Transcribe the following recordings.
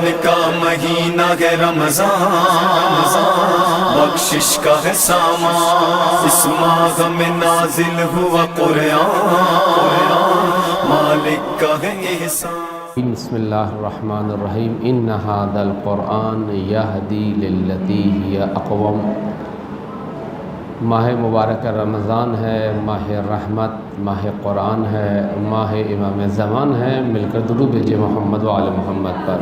رحمت کا مہینہ ہے رمضان، بخشش کا ہے سامان، اس ماہ میں نازل ہوا قرآن، مالک کا ہے احسان۔ بسم اللہ الرحمن الرحیم۔ ان ھذا القرآن یہدی للتی ہی اقوم۔ ماہ مبارک رمضان ہے، ماہ رحمت، ماہ قرآن ہے، ماہ امام زمان ہے۔ مل کر درود بھیجئے محمد و آل محمد پر۔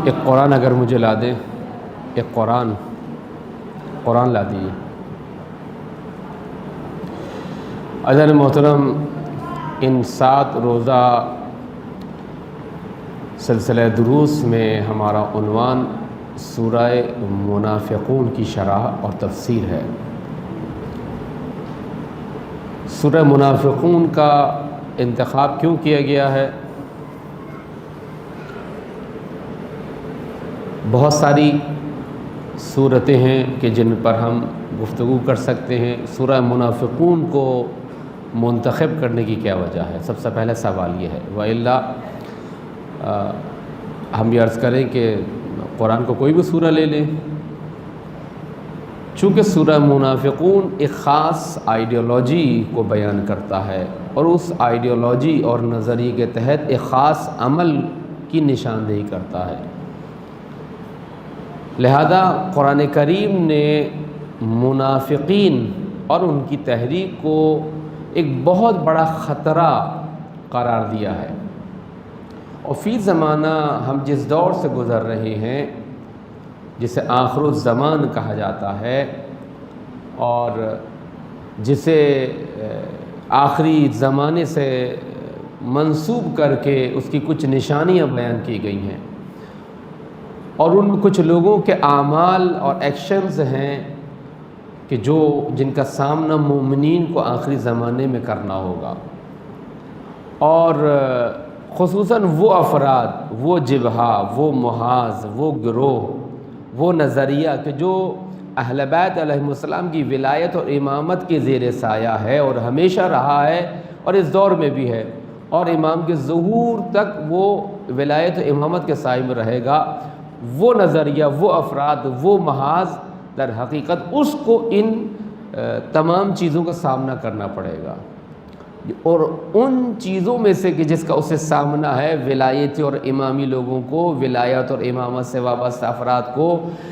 ایک قرآن اگر مجھے لا دیں، ایک قرآن لا دیجیے۔ عزیزان محترم، ان 7 روزہ سلسلہ دروس میں ہمارا عنوان سورہ منافقون کی شرح اور تفسیر ہے۔ سورہ منافقون کا انتخاب کیوں کیا گیا ہے؟ بہت ساری صورتیں ہیں کہ جن پر ہم گفتگو کر سکتے ہیں۔ سورہ منافقون کو منتخب کرنے کی کیا وجہ ہے؟ سب سے پہلے سوال یہ ہے، وَإِلَّا ہم یہ عرض کریں کہ قرآن کو کوئی بھی سورہ لے لیں، چونکہ سورہ منافقون ایک خاص آئیڈیالوجی کو بیان کرتا ہے اور اس آئیڈیالوجی اور نظریے کے تحت ایک خاص عمل کی نشاندہی کرتا ہے۔ لہذا قرآن کریم نے منافقین اور ان کی تحریک کو ایک بہت بڑا خطرہ قرار دیا ہے، اور فی زمانہ ہم جس دور سے گزر رہے ہیں جسے آخر الزمان کہا جاتا ہے، اور جسے آخری زمانے سے منسوب کر کے اس کی کچھ نشانیاں بیان کی گئی ہیں، اور ان کچھ لوگوں کے اعمال اور ایکشنز ہیں کہ جن کا سامنا مومنین کو آخری زمانے میں کرنا ہوگا، اور خصوصاً وہ افراد، وہ جبہہ، وہ محاذ، وہ گروہ، وہ نظریہ کہ جو اہل بیت علیہم السلام کی ولایت اور امامت کے زیر سایہ ہے اور ہمیشہ رہا ہے اور اس دور میں بھی ہے، اور امام کے ظہور تک وہ ولایت و امامت کے سائے میں رہے گا، وہ نظریہ، وہ افراد، وہ محاذ در حقیقت اس کو ان تمام چیزوں کا سامنا کرنا پڑے گا، اور ان چیزوں میں سے کہ جس کا اسے سامنا ہے ولایت اور امامی لوگوں کو، ولایت اور امامت سے وابستہ افراد کو،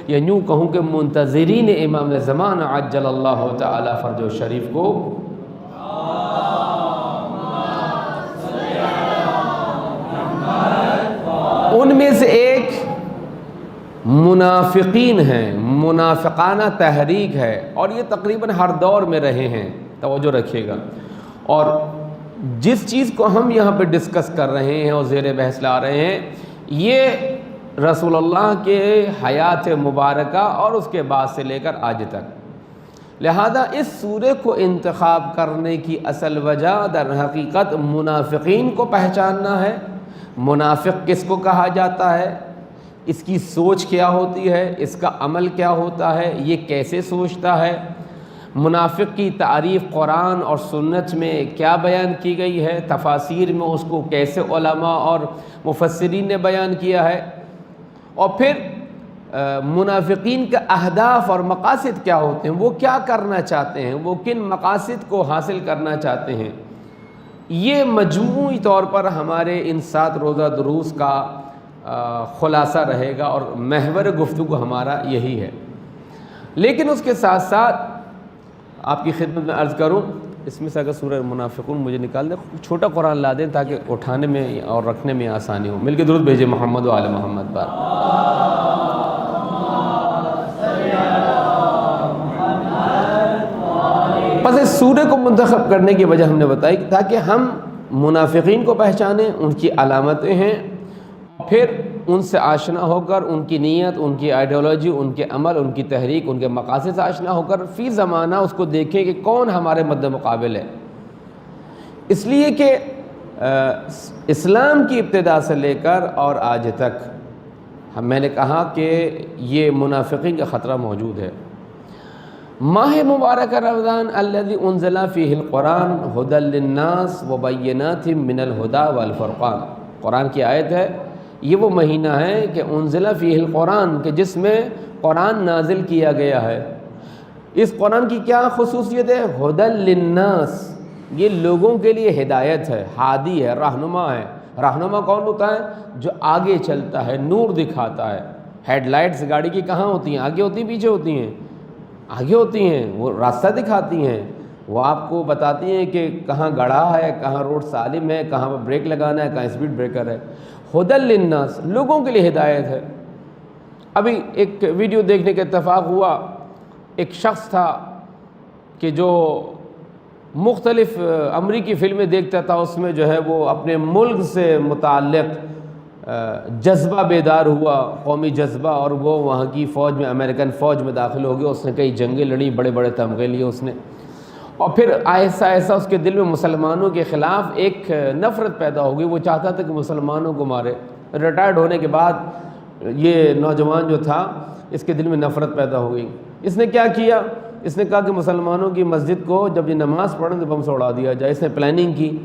یا یوں کہوں کہ منتظرین امام زمان عجل اللہ تعالی فرج و شریف کو، ان میں سے ایک منافقین ہیں، منافقانہ تحریک ہے، اور یہ تقریباً ہر دور میں رہے ہیں۔ توجہ رکھیے گا، اور جس چیز کو ہم یہاں پہ ڈسکس کر رہے ہیں اور زیر بحث لا رہے ہیں، یہ رسول اللہ کے حیات مبارکہ اور اس کے بعد سے لے کر آج تک۔ لہذا اس سورے کو انتخاب کرنے کی اصل وجہ در حقیقت منافقین کو پہچاننا ہے۔ منافق کس کو کہا جاتا ہے، اس کی سوچ کیا ہوتی ہے، اس کا عمل کیا ہوتا ہے، یہ کیسے سوچتا ہے، منافق کی تعریف قرآن اور سنت میں کیا بیان کی گئی ہے، تفاسیر میں اس کو کیسے علماء اور مفسرین نے بیان کیا ہے، اور پھر منافقین کا اہداف اور مقاصد کیا ہوتے ہیں، وہ کیا کرنا چاہتے ہیں، وہ کن مقاصد کو حاصل کرنا چاہتے ہیں۔ یہ مجموعی طور پر ہمارے ان 7 روزہ دروس کا خلاصہ رہے گا، اور محور گفتگو ہمارا یہی ہے۔ لیکن اس کے ساتھ ساتھ آپ کی خدمت میں عرض کروں، اس میں سے اگر سورہ منافقون مجھے نکال دیں، چھوٹا قرآن لا دیں تاکہ اٹھانے میں اور رکھنے میں آسانی ہو۔ مل کے درود بھیجیں محمد و آل محمد پر۔ بس اس سورے کو منتخب کرنے کی وجہ ہم نے بتائی تاکہ ہم منافقین کو پہچانیں، ان کی علامتیں ہیں، پھر ان سے آشنا ہو کر ان کی نیت، ان کی آئیڈیالوجی، ان کے عمل، ان کی تحریک، ان کے مقاصد سے آشنا ہو کر فی زمانہ اس کو دیکھیں کہ کون ہمارے مد مقابل ہے۔ اس لیے کہ اسلام کی ابتدا سے لے کر اور آج تک میں نے کہا کہ یہ منافقین کا خطرہ موجود ہے۔ ماہ مبارک رمضان الذی انزل فیہ القرآن ھدی للناس وبینات من الھدی والفرقان، قرآن کی آیت ہے، یہ وہ مہینہ ہے کہ انزل فیہ القرآن، کہ جس میں قرآن نازل کیا گیا ہے۔ اس قرآن کی کیا خصوصیت ہے؟ ھدی للناس، یہ لوگوں کے لیے ہدایت ہے، ہادی ہے، رہنما ہے۔ رہنما کون ہوتا ہے؟ جو آگے چلتا ہے، نور دکھاتا ہے۔ ہیڈ لائٹس گاڑی کی کہاں ہوتی ہیں؟ آگے ہوتی ہیں پیچھے ہوتی ہیں؟ آگے ہوتی ہیں، وہ راستہ دکھاتی ہیں، وہ آپ کو بتاتی ہیں کہ کہاں گڑھا ہے، کہاں روڈ سالم ہے، کہاں پر بریک لگانا ہے، کہاں اسپیڈ بریکر ہے۔ ھدی للناس، لوگوں کے لیے ہدایت ہے۔ ابھی ایک ویڈیو دیکھنے کا اتفاق ہوا، ایک شخص تھا کہ جو مختلف امریکی فلمیں دیکھتا تھا، اس میں جو ہے وہ اپنے ملک سے متعلق جذبہ بیدار ہوا، قومی جذبہ، اور وہ وہاں کی فوج میں، امریکن فوج میں داخل ہو گیا۔ اس نے کئی جنگیں لڑیں، بڑے بڑے تمغے لیے اس نے، اور پھر آہستہ آہستہ اس کے دل میں مسلمانوں کے خلاف ایک نفرت پیدا ہو گئی۔ وہ چاہتا تھا کہ مسلمانوں کو مارے۔ ریٹائرڈ ہونے کے بعد یہ نوجوان جو تھا، اس کے دل میں نفرت پیدا ہو گئی۔ اس نے کیا کیا؟ اس نے کہا کہ مسلمانوں کی مسجد کو جب یہ نماز پڑھیں تو بم سے اڑا دیا جائے۔ اس نے پلاننگ کی۔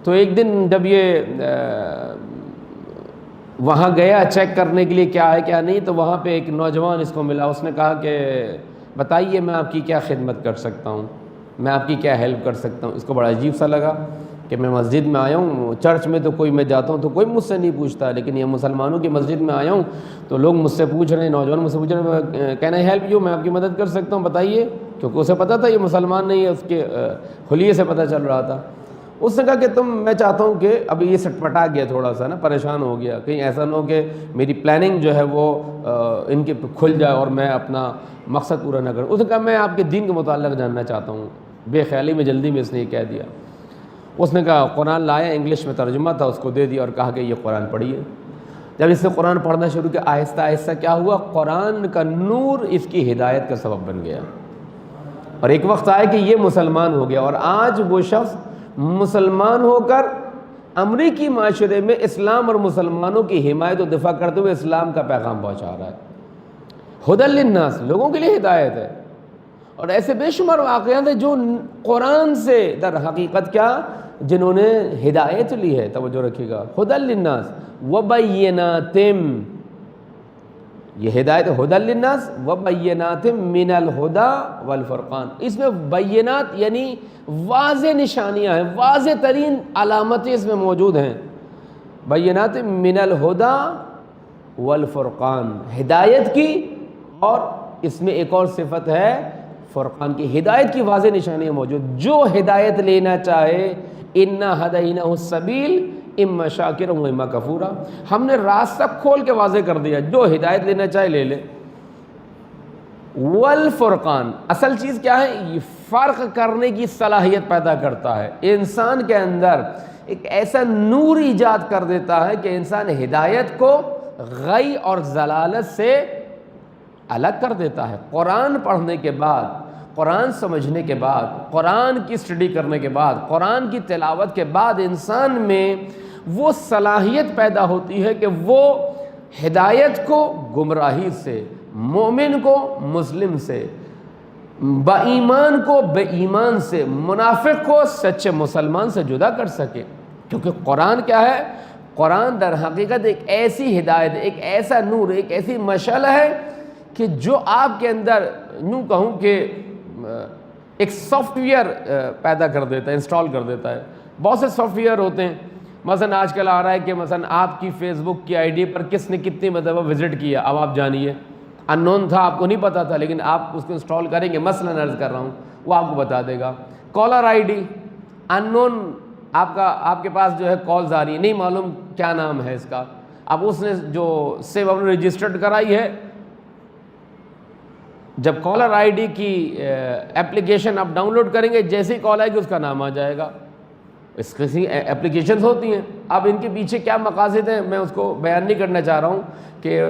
تو ایک دن جب یہ وہاں گیا چیک کرنے کے لیے کیا ہے کیا نہیں، تو وہاں پہ ایک نوجوان اس کو ملا۔ اس نے کہا کہ بتائیے میں آپ کی کیا خدمت کر سکتا ہوں، میں آپ کی کیا ہیلپ کر سکتا ہوں۔ اس کو بڑا عجیب سا لگا کہ میں مسجد میں آیا ہوں، چرچ میں تو کوئی میں جاتا ہوں تو کوئی مجھ سے نہیں پوچھتا، لیکن یہ مسلمانوں کی مسجد میں آیا ہوں تو لوگ مجھ سے پوچھ رہے ہیں، نوجوان مجھ سے پوچھ رہے ہیں، کین آئی ہیلپ یو، میں آپ کی مدد کر سکتا ہوں، بتائیے۔ کیونکہ اسے پتہ تھا یہ مسلمان نہیں ہے، اس کے حلیے سے پتہ چل رہا تھا۔ اس نے کہا کہ میں چاہتا ہوں کہ ابھی یہ سٹپٹا گیا تھوڑا سا نا، پریشان ہو گیا، کہیں ایسا نہ ہو کہ میری پلاننگ جو ہے وہ ان کے کھل جائے اور میں اپنا مقصد پورا نہ کروں۔ اس نے کہا میں آپ کے دین کے متعلق جاننا چاہتا ہوں۔ بے خیالی میں، جلدی میں اس نے یہ کہہ دیا۔ اس نے کہا قرآن لایا، انگلش میں ترجمہ تھا، اس کو دے دیا اور کہا کہ یہ قرآن پڑھیے۔ جب اس نے قرآن پڑھنا شروع کیا، آہستہ آہستہ کیا ہوا، قرآن کا نور اس کی ہدایت کا سبب بن گیا، اور ایک وقت آیا کہ یہ مسلمان ہو گیا۔ اور آج وہ شخص مسلمان ہو کر امریکی معاشرے میں اسلام اور مسلمانوں کی حمایت و دفاع کرتے ہوئے اسلام کا پیغام پہنچا رہا ہے۔ ھدی للناس، لوگوں کے لیے ہدایت ہے۔ اور ایسے بے شمار واقعات ہیں جو قرآن سے در حقیقت کیا، جنہوں نے ہدایت لی ہے۔ توجہ رکھیے گا، ھدی للناس وبینات، یہ ہدایت ھدی للناس وبینات من الھدی والفرقان۔ اس میں بینات یعنی واضح نشانیاں ہیں، واضح ترین علامتیں اس میں موجود ہیں۔ بینات من الھدی والفرقان، ہدایت کی، اور اس میں ایک اور صفت ہے فرقان کی، ہدایت کی واضح نشانیاں موجود۔ جو ہدایت لینا چاہے، انا ہدیناہ السبیل اما شاکرا و اما کفورا، ہم نے راستہ کھول کے واضح کر دیا، جو ہدایت لینا چاہے لے لے۔ والفرقان، اصل چیز کیا ہے، یہ فرق کرنے کی صلاحیت پیدا کرتا ہے، انسان کے اندر ایک ایسا نور ایجاد کر دیتا ہے کہ انسان ہدایت کو غی اور ضلالت سے الگ کر دیتا ہے۔ قرآن پڑھنے کے بعد، قرآن سمجھنے کے بعد، قرآن کی اسٹڈی کرنے کے بعد، قرآن کی تلاوت کے بعد انسان میں وہ صلاحیت پیدا ہوتی ہے کہ وہ ہدایت کو گمراہی سے، مومن کو مسلم سے، با ایمان کو بے ایمان سے، منافق کو سچے مسلمان سے جدا کر سکے۔ کیونکہ قرآن کیا ہے، قرآن در حقیقت ایک ایسی ہدایت، ایک ایسا نور، ایک ایسی مشعل ہے کہ جو آپ کے اندر یوں کہوں کہ ایک سافٹ ویئر پیدا کر دیتا ہے، انسٹال کر دیتا ہے۔ بہت سے سافٹ ویئر ہوتے ہیں، مثلا آج کل آ رہا ہے کہ مثلا آپ کی فیس بک کی آئی ڈی پر کس نے کتنی مرتبہ وزٹ کیا، اب آپ جانیے۔ ان نون تھا، آپ کو نہیں پتا تھا، لیکن آپ اس کو انسٹال کریں گے، مثلا عرض کر رہا ہوں، وہ آپ کو بتا دے گا۔ کالر آئی ڈی، ان نون، آپ کے پاس جو ہے کالز آ رہی ہیں، نہیں معلوم کیا نام ہے اس کا، اب اس نے جو سیو اپ نے رجسٹرڈ کرائی ہے، جب کالر آئی ڈی کی اپلیکیشن آپ ڈاؤن لوڈ کریں گے، جیسے ہی کال آئے گی اس کا نام آ جائے گا۔ اس قسم اپلیکیشنز ہوتی ہیں، اب ان کے پیچھے کیا مقاصد ہیں میں اس کو بیان نہیں کرنا چاہ رہا ہوں کہ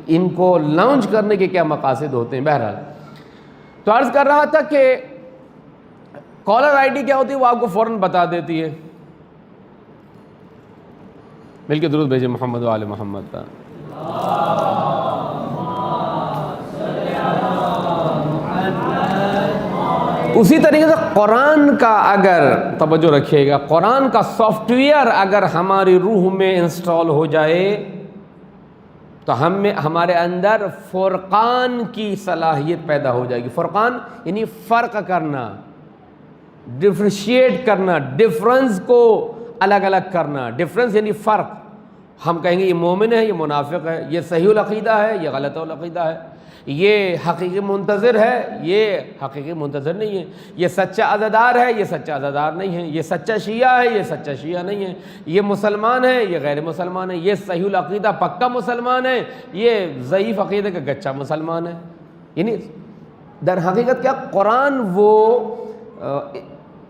ان کو لانچ کرنے کے کیا مقاصد ہوتے ہیں۔ بہرحال تو عرض کر رہا تھا کہ کالر آئی ڈی کیا ہوتی ہے، وہ آپ کو فوراً بتا دیتی ہے۔ مل کے درود بھیجیں محمد و آل محمد پر۔ اسی طریقے سے قرآن کا اگر توجہ رکھیے گا، قرآن کا سافٹ ویئر اگر ہماری روح میں انسٹال ہو جائے تو ہمارے اندر فرقان کی صلاحیت پیدا ہو جائے گی۔ فرقان یعنی فرق کرنا، ڈفرینشیٹ کرنا، ڈفرنس کو الگ الگ کرنا۔ ڈفرنس یعنی فرق، ہم کہیں گے یہ مومن ہے، یہ منافق ہے، یہ صحیح العقیدہ ہے، یہ غلط العقیدہ ہے، یہ حقیقی منتظر ہے، یہ حقیقی منتظر نہیں ہے، یہ سچا عزادار ہے، یہ سچا عزادار نہیں ہے، یہ سچا شیعہ ہے، یہ سچا شیعہ نہیں ہے، یہ مسلمان ہے، یہ غیر مسلمان ہے، یہ صحیح العقیدہ پکا مسلمان ہے، یہ ضعیف عقیدہ کا گچا مسلمان ہے۔ یعنی در حقیقت کیا قرآن وہ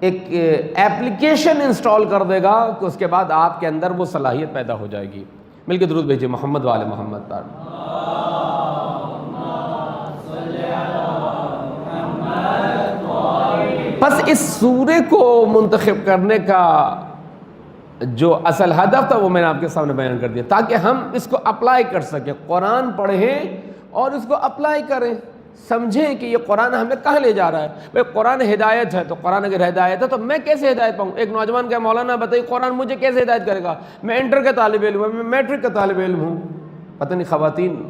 ایک ایپلیکیشن انسٹال کر دے گا کہ اس کے بعد آپ کے اندر وہ صلاحیت پیدا ہو جائے گی۔ مل کے درود بھیجیے محمد وآل محمد پر۔ بس اس سورے کو منتخب کرنے کا جو اصل ہدف تھا وہ میں نے آپ کے سامنے بیان کر دیا، تاکہ ہم اس کو اپلائی کر سکیں، قرآن پڑھیں اور اس کو اپلائی کریں، سمجھیں کہ یہ قرآن ہمیں کہاں لے جا رہا ہے۔ بھئی قرآن ہدایت ہے، تو قرآن اگر ہدایت ہے تو میں کیسے ہدایت پاؤں؟ ایک نوجوان کہ مولانا بتائیے قرآن مجھے کیسے ہدایت کرے گا؟ میں انٹر کا طالب علم ہوں، میں میٹرک کا طالب علم ہوں۔ پتہ نہیں خواتین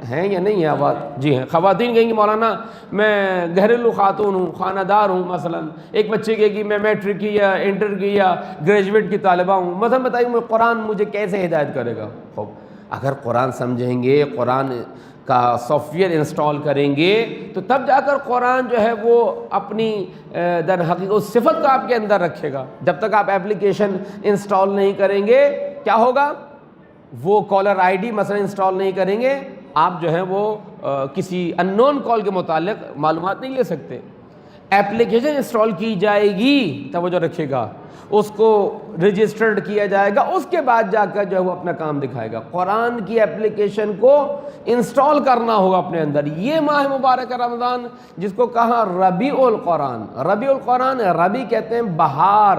ہیں یا نہیں ہیں آواز؟ جی ہیں، خواتین کہیں گی مولانا میں گھریلو خاتون ہوں، خانہ دار ہوں مثلا۔ ایک بچے کہے گی میں میٹرک کی یا انٹر کی یا گریجویٹ کی طالبہ ہوں، مثلا بتائیے قرآن مجھے کیسے ہدایت کرے گا؟ خوب، اگر قرآن سمجھیں گے، قرآن کا سافٹ ویئر انسٹال کریں گے تو تب جا کر قرآن جو ہے وہ اپنی در حقیقت اس صفت کو آپ کے اندر رکھے گا۔ جب تک آپ ایپلیکیشن انسٹال نہیں کریں گے کیا ہوگا؟ وہ کالر آئی ڈی مثلا انسٹال نہیں کریں گے، آپ جو ہے وہ کسی ان نون کال کے متعلق معلومات نہیں لے سکتے۔ ایپلیکیشن انسٹال کی جائے گی، توجہ رکھیے گا، اس کو رجسٹرڈ کیا جائے گا، اس کے بعد جا کر جو ہے وہ اپنا کام دکھائے گا۔ قرآن کی ایپلیکیشن کو انسٹال کرنا ہوگا اپنے اندر۔ یہ ماہ مبارک رمضان جس کو کہا ربیع القرآن، ربیع القرآن، ربیع کہتے ہیں بہار،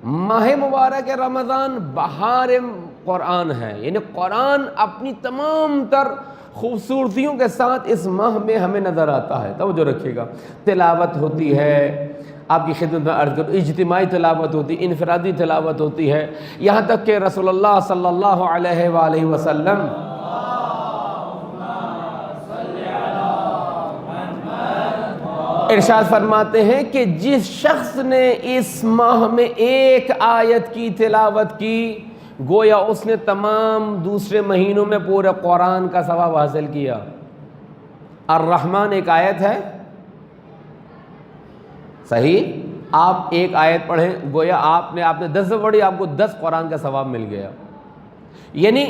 ماہ مبارک رمضان بہار قرآن ہے، یعنی قرآن اپنی تمام تر خوبصورتیوں کے ساتھ اس ماہ میں ہمیں نظر آتا ہے۔ توجہ رکھیے گا، تلاوت ہوتی ہے، آپ کی خدمت میں عرض کروں، اجتماعی تلاوت ہوتی ہے، انفرادی تلاوت ہوتی ہے، یہاں تک کہ رسول اللہ صلی اللہ علیہ وآلہ وسلم ارشاد فرماتے ہیں کہ جس شخص نے اس ماہ میں ایک آیت کی تلاوت کی گویا اس نے تمام دوسرے مہینوں میں پورے قرآن کا ثواب حاصل کیا۔ الرحمن ایک آیت ہے، صحیح، آپ ایک آیت پڑھیں گویا آپ نے 10 پڑھی، آپ کو 10 قرآن کا ثواب مل گیا۔ یعنی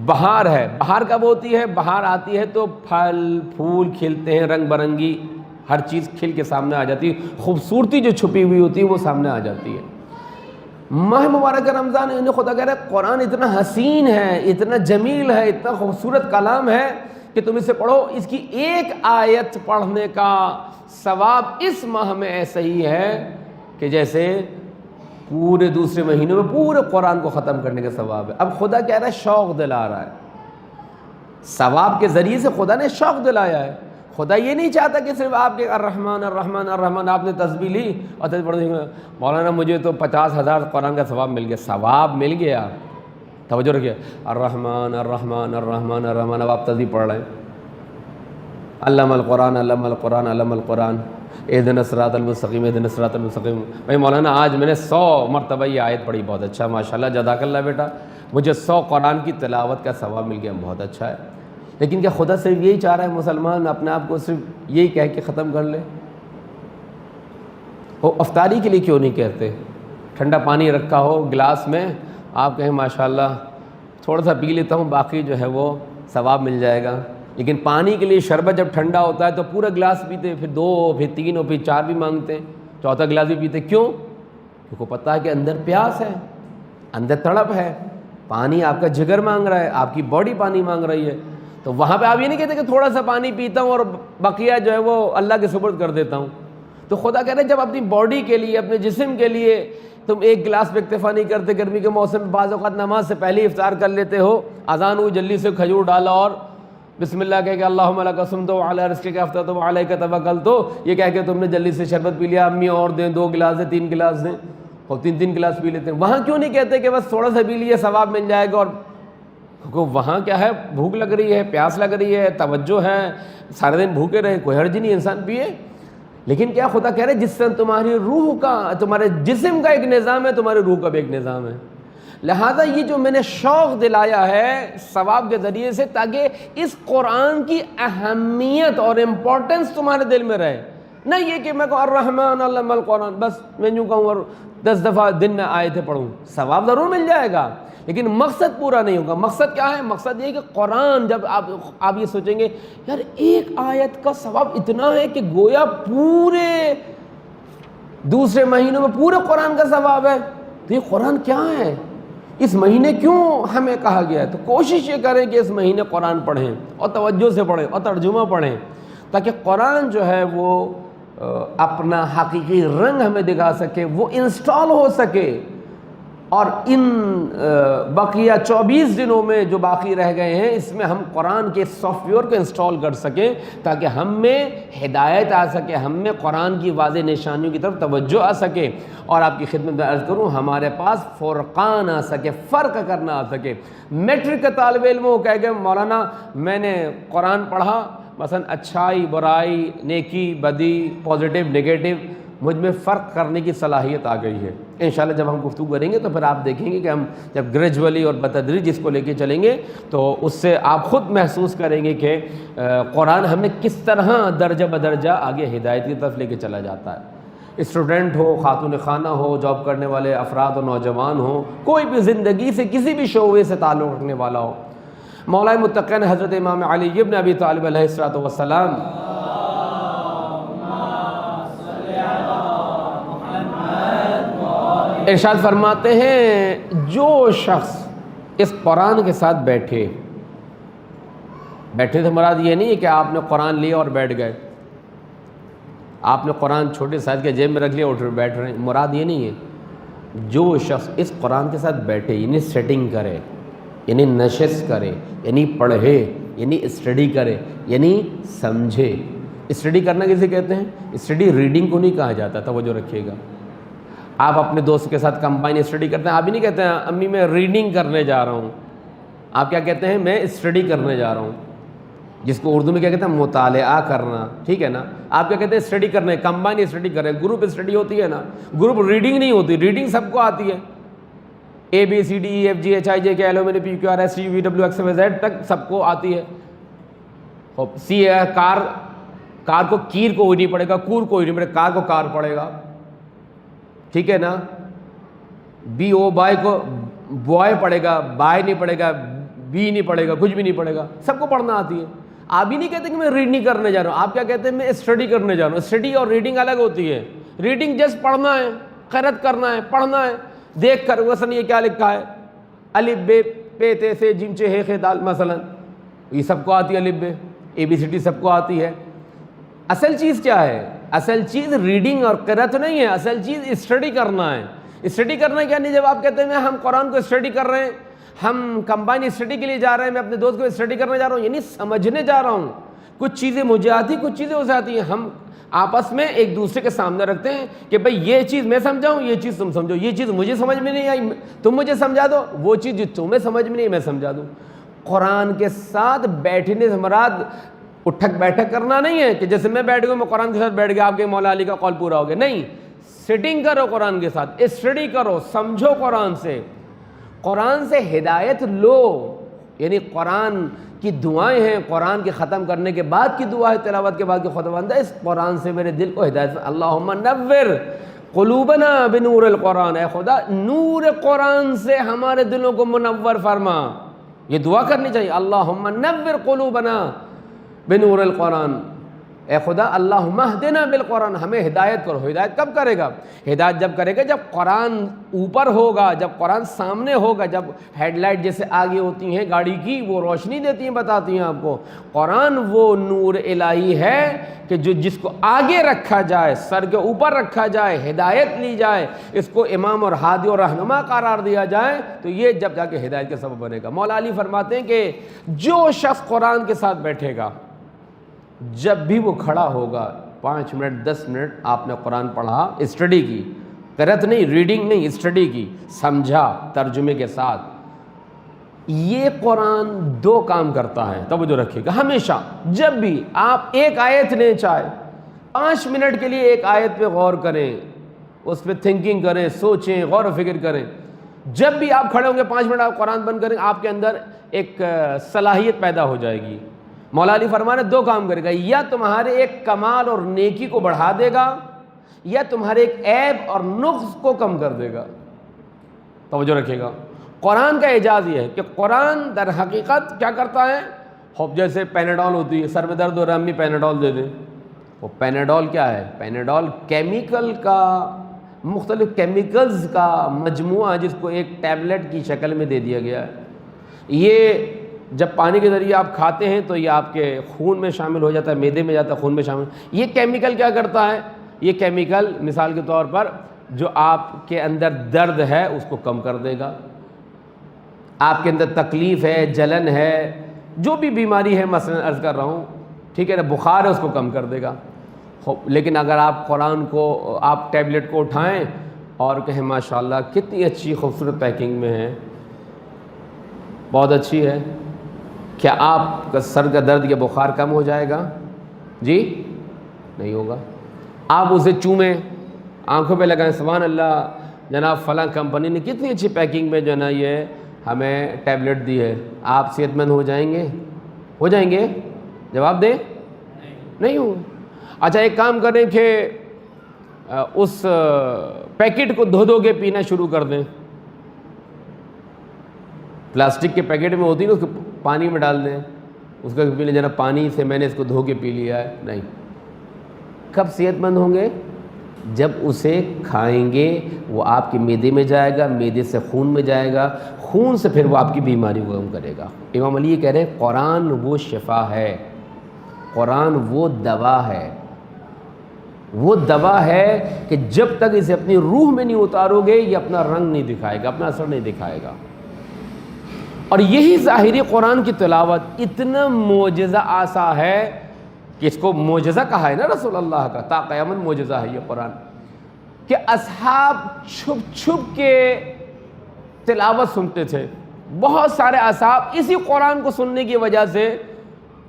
بہار ہے، بہار کب ہوتی ہے؟ بہار آتی ہے تو پھل پھول کھلتے ہیں، رنگ برنگی ہر چیز کھل کے سامنے آ جاتی ہے، خوبصورتی جو چھپی ہوئی ہوتی ہے وہ سامنے آ جاتی ہے۔ ماہ مبارک رمضان، انہیں خدا کہہ رہا ہے قرآن اتنا حسین ہے، اتنا جمیل ہے، اتنا خوبصورت کلام ہے کہ تم اسے پڑھو، اس کی ایک آیت پڑھنے کا ثواب اس ماہ میں ایسا ہی ہے کہ جیسے پورے دوسرے مہینوں میں پورے قرآن کو ختم کرنے کا ثواب ہے۔ اب خدا کہہ رہا ہے شوق دلا رہا ہے، ثواب کے ذریعے سے خدا نے شوق دلایا ہے۔ خدا یہ نہیں چاہتا کہ صرف آپ کے الرحمن الرحمن الرحمن آپ نے تسبیح لی اور تسبیح پڑھ دی، مولانا مجھے تو 50,000 قرآن کا ثواب مل گیا۔ ثواب مل گیا، توجہ رکھیے، الرحمن الرحمن الرحمن الرحمن، اب آپ تسبیح پڑھ رہے ہیں، علم القرآن علم القرآن علم القرآن اہدنا الصراط المستقیم اہدنا الصراط المستقیم۔ بھائی مولانا آج میں نے 100 مرتبہ یہ آیت پڑھی، بہت اچھا، ماشاءاللہ جزاک اللہ بیٹا، مجھے 100 قرآن کی تلاوت کا ثواب مل گیا، بہت اچھا ہے۔ لیکن کیا خدا صرف یہی چاہ رہا ہے مسلمان اپنے آپ کو صرف یہی کہہ کے ختم کر لے؟ وہ افطاری کے لیے کیوں نہیں کہتے؟ ٹھنڈا پانی رکھا ہو گلاس میں، آپ کہیں ماشاءاللہ تھوڑا سا پی لیتا ہوں، باقی جو ہے وہ ثواب مل جائے گا۔ لیکن پانی کے لیے شربت جب ٹھنڈا ہوتا ہے تو پورا گلاس پیتے، پھر 2 پھر 3 اور پھر 4 بھی مانگتے ہیں، 4تھا گلاس بھی پیتے، کیوں؟ کیونکہ پتہ ہے کہ اندر پیاس ہے، اندر تڑپ ہے، پانی آپ کا جگر مانگ رہا ہے، آپ کی باڈی پانی مانگ رہی ہے۔ تو وہاں پہ آپ یہ نہیں کہتے کہ تھوڑا سا پانی پیتا ہوں اور بقیہ جو ہے وہ اللہ کے سپرد کر دیتا ہوں۔ تو خدا کہہ رہے ہیں جب اپنی باڈی کے لیے، اپنے جسم کے لیے تم ایک گلاس پہ اکتفا نہیں کرتے، گرمی کے موسم میں بعض اوقات نماز سے پہلے افطار کر لیتے ہو، اذان ہوئی جلدی سے کھجور ڈالا اور بسم اللہ کہہ کے اللہم لک صمت وعلی رزقک افطرت وعلیک توکلت، یہ کہہ کے تم نے جلدی سے شربت پی لیا، امی اور دیں 2 گلاس دیں 3 گلاس دیں، اور 3 گلاس پی لیتے ہیں۔ وہاں کیوں نہیں کہتے کہ بس تھوڑا سا پی لیے ثواب مل جائے گا؟ اور کیونکہ وہاں کیا ہے، بھوک لگ رہی ہے، پیاس لگ رہی ہے، توجہ ہے، سارے دن بھوکے رہے، کوئی حرج نہیں انسان پیے۔ لیکن کیا خدا کہہ رہے جس طرح تمہاری روح کا، تمہارے جسم کا ایک نظام ہے، تمہاری روح کا بھی ایک نظام ہے، لہذا یہ جو میں نے شوق دلایا ہے ثواب کے ذریعے سے، تاکہ اس قرآن کی اہمیت اور امپورٹنس تمہارے دل میں رہے، نہ یہ کہ میں کہوں الرحمن علم القرآن، بس میں یوں کہوں اور 10 دفعہ دن میں آیتیں پڑھوں، ثواب ضرور مل جائے گا لیکن مقصد پورا نہیں ہوگا۔ مقصد کیا ہے؟ مقصد یہ ہے کہ قرآن، جب آپ یہ سوچیں گے یار ایک آیت کا ثواب اتنا ہے کہ گویا پورے دوسرے مہینوں میں پورے قرآن کا ثواب ہے، تو یہ قرآن کیا ہے؟ اس مہینے کیوں ہمیں کہا گیا ہے؟ تو کوشش یہ کریں کہ اس مہینے قرآن پڑھیں اور توجہ سے پڑھیں اور ترجمہ پڑھیں، تاکہ قرآن جو ہے وہ اپنا حقیقی رنگ ہمیں دکھا سکے، وہ انسٹال ہو سکے، اور ان بقیہ 24 دنوں میں جو باقی رہ گئے ہیں اس میں ہم قرآن کے سافٹ ویئر کو انسٹال کر سکیں، تاکہ ہم میں ہدایت آ سکے، ہم میں قرآن کی واضح نشانیوں کی طرف توجہ آ سکے، اور آپ کی خدمت میں عرض کروں ہمارے پاس فرقان آ سکے، فرق کرنا آ سکے۔ میٹرک کا طالب علم ہو کہہ کہ مولانا میں نے قرآن پڑھا، مثلا اچھائی برائی نیکی بدی پازیٹیو نگیٹو، مجھ میں فرق کرنے کی صلاحیت آ گئی ہے۔ انشاءاللہ جب ہم گفتگو کریں گے تو پھر آپ دیکھیں گے کہ ہم جب گریجولی اور بتدریج اس کو لے کے چلیں گے تو اس سے آپ خود محسوس کریں گے کہ قرآن ہمیں کس طرح درجہ بدرجہ آگے ہدایت کی طرف لے کے چلا جاتا ہے۔ اسٹوڈنٹ ہو، خاتون خانہ ہو، جاب کرنے والے افراد و نوجوان ہوں، کوئی بھی زندگی سے کسی بھی شعبے سے تعلق رکھنے والا ہو، مولا متقین حضرت امام علی ابن ابی طالب علیہ الصلوۃ والسلام ارشاد فرماتے ہیں جو شخص اس قرآن کے ساتھ بیٹھے تو مراد یہ نہیں ہے کہ آپ نے قرآن لیا اور بیٹھ گئے، آپ نے قرآن چھوٹے سائز کے جیب میں رکھ لیا اور بیٹھ رہے ہیں، مراد یہ نہیں ہے۔ جو شخص اس قرآن کے ساتھ بیٹھے، یعنی سیٹنگ کرے، یعنی نشست کرے، یعنی پڑھے، یعنی اسٹڈی کرے، یعنی سمجھے۔ اسٹڈی کرنا کسے کہتے ہیں؟ اسٹڈی ریڈنگ کو نہیں کہا جاتا، توجہ رکھیے گا۔ آپ اپنے دوست کے ساتھ کمبائن اسٹڈی کرتے ہیں، آپ ہی نہیں کہتے ہیں امی میں ریڈنگ کرنے جا رہا ہوں، آپ کیا کہتے ہیں؟ میں اسٹڈی کرنے جا رہا ہوں، جس کو اردو میں کیا کہتے ہیں؟ مطالعہ کرنا، ٹھیک ہے نا؟ آپ کیا کہتے ہیں؟ اسٹڈی کرنے، کمبائن اسٹڈی کریں، گروپ اسٹڈی ہوتی ہے نا، گروپ ریڈنگ نہیں ہوتی، ریڈنگ سب کو آتی ہے، A B C D E F G H I J K L M N P Q R S T U V W X Y Z تک سب کو آتی ہے۔ سی کار کو کیر کو نہیں پڑے گا، کور کو نہیں پڑے گا، کار کو کار پڑے گا، ٹھیک ہے نا؟ بی او بائے کو بوائے پڑے گا، بائے نہیں پڑے گا، بی نہیں پڑے گا، کچھ بھی نہیں پڑے گا، سب کو پڑھنا آتی ہے۔ آپ بھی نہیں کہتے کہ میں ریڈ نہیں کرنے جا رہا ہوں، آپ کیا کہتے ہیں؟ میں اسٹڈی کرنے جا رہا ہوں۔ اسٹڈی اور ریڈنگ الگ ہوتی ہے۔ ریڈنگ جسٹ پڑھنا ہے، قرأت کرنا ہے، پڑھنا ہے، دیکھ کر مثلا یہ کیا لکھا ہے، الف بے پے تے سے جیم چے ہے خے دال، مثلا یہ سب کو آتی ہے، الف بے اے بی سی ڈی سب کو آتی ہے۔ اصل چیز کیا ہے؟ اصل چیز ریڈنگ اور قرأت نہیں ہے، اصل چیز اسٹڈی کرنا ہے۔ اسٹڈی کرنا کیا نہیں؟ جب آپ کہتے ہیں ہم قرآن کو اسٹڈی کر رہے ہیں، ہم کمبائن اسٹڈی کے لیے جا رہے ہیں، میں اپنے دوست کو اسٹڈی کرنے جا رہا ہوں، یعنی سمجھنے جا رہا ہوں، کچھ چیزیں مجھے آتی، کچھ چیزیں اسے آتی ہیں، ہم آپس میں ایک دوسرے کے سامنے رکھتے ہیں کہ بھئی یہ چیز میں سمجھاؤں، یہ چیز تم سمجھو، یہ چیز مجھے سمجھ میں نہیں آئی تم مجھے سمجھا دو، وہ چیز جو تمہیں سمجھ میں نہیں میں سمجھا دوں۔ قرآن کے ساتھ بیٹھنے سے مراد اٹھک بیٹھک کرنا نہیں ہے کہ جیسے میں بیٹھ گیا میں قرآن کے ساتھ بیٹھ گیا، آپ کے مولا علی کا قول پورا ہو گیا، نہیں، سٹنگ کرو قرآن کے ساتھ، اسٹڈی کرو، سمجھو قرآن سے ہدایت لو، یعنی قرآن کی دعائیں ہیں، قرآن کے ختم کرنے کے بعد کی دعا ہے، تلاوت کے بعد کی خطبہ، اس قرآن سے میرے دل کو ہدایت، اللہم نور قلوبنا بنور القرآن، اے خدا نور قرآن سے ہمارے دلوں کو منور فرما، یہ دعا کرنی چاہیے، اللہم نور قلوبنا بنور القرآن، اے خدا اللہم اہدنا بالقرآن، ہمیں ہدایت کرو۔ ہدایت کب کرے گا؟ ہدایت جب کرے گا جب قرآن اوپر ہوگا، جب قرآن سامنے ہوگا، جب ہیڈ لائٹ جیسے آگے ہوتی ہیں گاڑی کی، وہ روشنی دیتی ہیں، بتاتی ہیں آپ کو۔ قرآن وہ نور الہی ہے کہ جس کو آگے رکھا جائے، سر کے اوپر رکھا جائے، ہدایت لی جائے، اس کو امام اور ہادی اور رہنما قرار دیا جائے، تو یہ جب جا کے ہدایت کا سبب بنے گا۔ مولا علی فرماتے ہیں کہ جو شخص قرآن کے ساتھ بیٹھے گا، جب بھی وہ کھڑا ہوگا 5 منٹ 10 منٹ آپ نے قرآن پڑھا، اسٹڈی کی، قرأت نہیں، ریڈنگ نہیں، اسٹڈی کی، سمجھا ترجمے کے ساتھ، یہ قرآن 2 کام کرتا ہے، توجہ رکھیے گا ہمیشہ۔ جب بھی آپ ایک آیت لیں، چاہے 5 منٹ کے لیے ایک آیت پہ غور کریں، اس پہ تھنکنگ کریں، سوچیں، غور و فکر کریں، جب بھی آپ کھڑے ہوں گے 5 منٹ آپ قرآن بند کریں، آپ کے اندر ایک صلاحیت پیدا ہو جائے گی۔ مولا علی فرمانے 2 کام کرے گا، یا تمہارے ایک کمال اور نیکی کو بڑھا دے گا، یا تمہارے ایک عیب اور نقص کو کم کر دے گا۔ توجہ رکھیے گا، قرآن کا اعجاز یہ ہے کہ قرآن در حقیقت کیا کرتا ہے؟ خوب جیسے پیناڈول ہوتی ہے، سر میں درد ہو رہا ہے، امی پیناڈول دے دیں۔ وہ پیناڈول کیا ہے؟ پیناڈول کیمیکل کا، مختلف کیمیکلز کا مجموعہ جس کو ایک ٹیبلٹ کی شکل میں دے دیا گیا ہے۔ یہ جب پانی کے ذریعے آپ کھاتے ہیں تو یہ آپ کے خون میں شامل ہو جاتا ہے، معدے میں جاتا ہے، خون میں شامل۔ یہ کیمیکل کیا کرتا ہے؟ یہ کیمیکل مثال کے طور پر جو آپ کے اندر درد ہے اس کو کم کر دے گا، آپ کے اندر تکلیف ہے، جلن ہے، جو بھی بیماری ہے، مثلا عرض کر رہا ہوں، ٹھیک ہے نا، بخار ہے، اس کو کم کر دے گا۔ لیکن اگر آپ قرآن کو، آپ ٹیبلٹ کو اٹھائیں اور کہیں ماشاءاللہ کتنی اچھی خوبصورت پیکنگ میں ہے، بہت اچھی ہے، کیا آپ کا سر کا درد یا بخار کم ہو جائے گا؟ جی نہیں ہوگا۔ آپ اسے چومیں، آنکھوں پہ لگائیں، سبحان اللہ جناب فلاں کمپنی نے کتنی اچھی پیکنگ میں جو ہے نا یہ ہمیں ٹیبلٹ دی ہے، آپ صحت مند ہو جائیں گے؟ ہو جائیں گے؟ جواب دیں، نہیں ہوں۔ اچھا ایک کام کریں کہ اس پیکٹ کو دھو کے پینا شروع کر دیں، پلاسٹک کے پیکٹ میں ہوتی ہے نا، اس کو پانی میں ڈال دیں، اس کا پی لیں، جناب پانی سے میں نے اس کو دھو کے پی لیا ہے۔ نہیں، کب صحت مند ہوں گے؟ جب اسے کھائیں گے، وہ آپ کے معدے میں جائے گا، معدے سے خون میں جائے گا، خون سے پھر وہ آپ کی بیماری کو کم کرے گا۔ امام علی یہ کہہ رہے ہیں قرآن وہ شفا ہے، قرآن وہ دوا ہے، وہ دوا ہے کہ جب تک اسے اپنی روح میں نہیں اتارو گے یہ اپنا رنگ نہیں دکھائے گا، اپنا اثر نہیں دکھائے گا۔ اور یہی ظاہری قرآن کی تلاوت اتنا معجزہ آسا ہے کہ اس کو معجزہ کہا ہے نا رسول اللہ کا، تا قیامت معجزہ ہے یہ قرآن، کہ اصحاب چھپ چھپ کے تلاوت سنتے تھے۔ بہت سارے اصحاب اسی قرآن کو سننے کی وجہ سے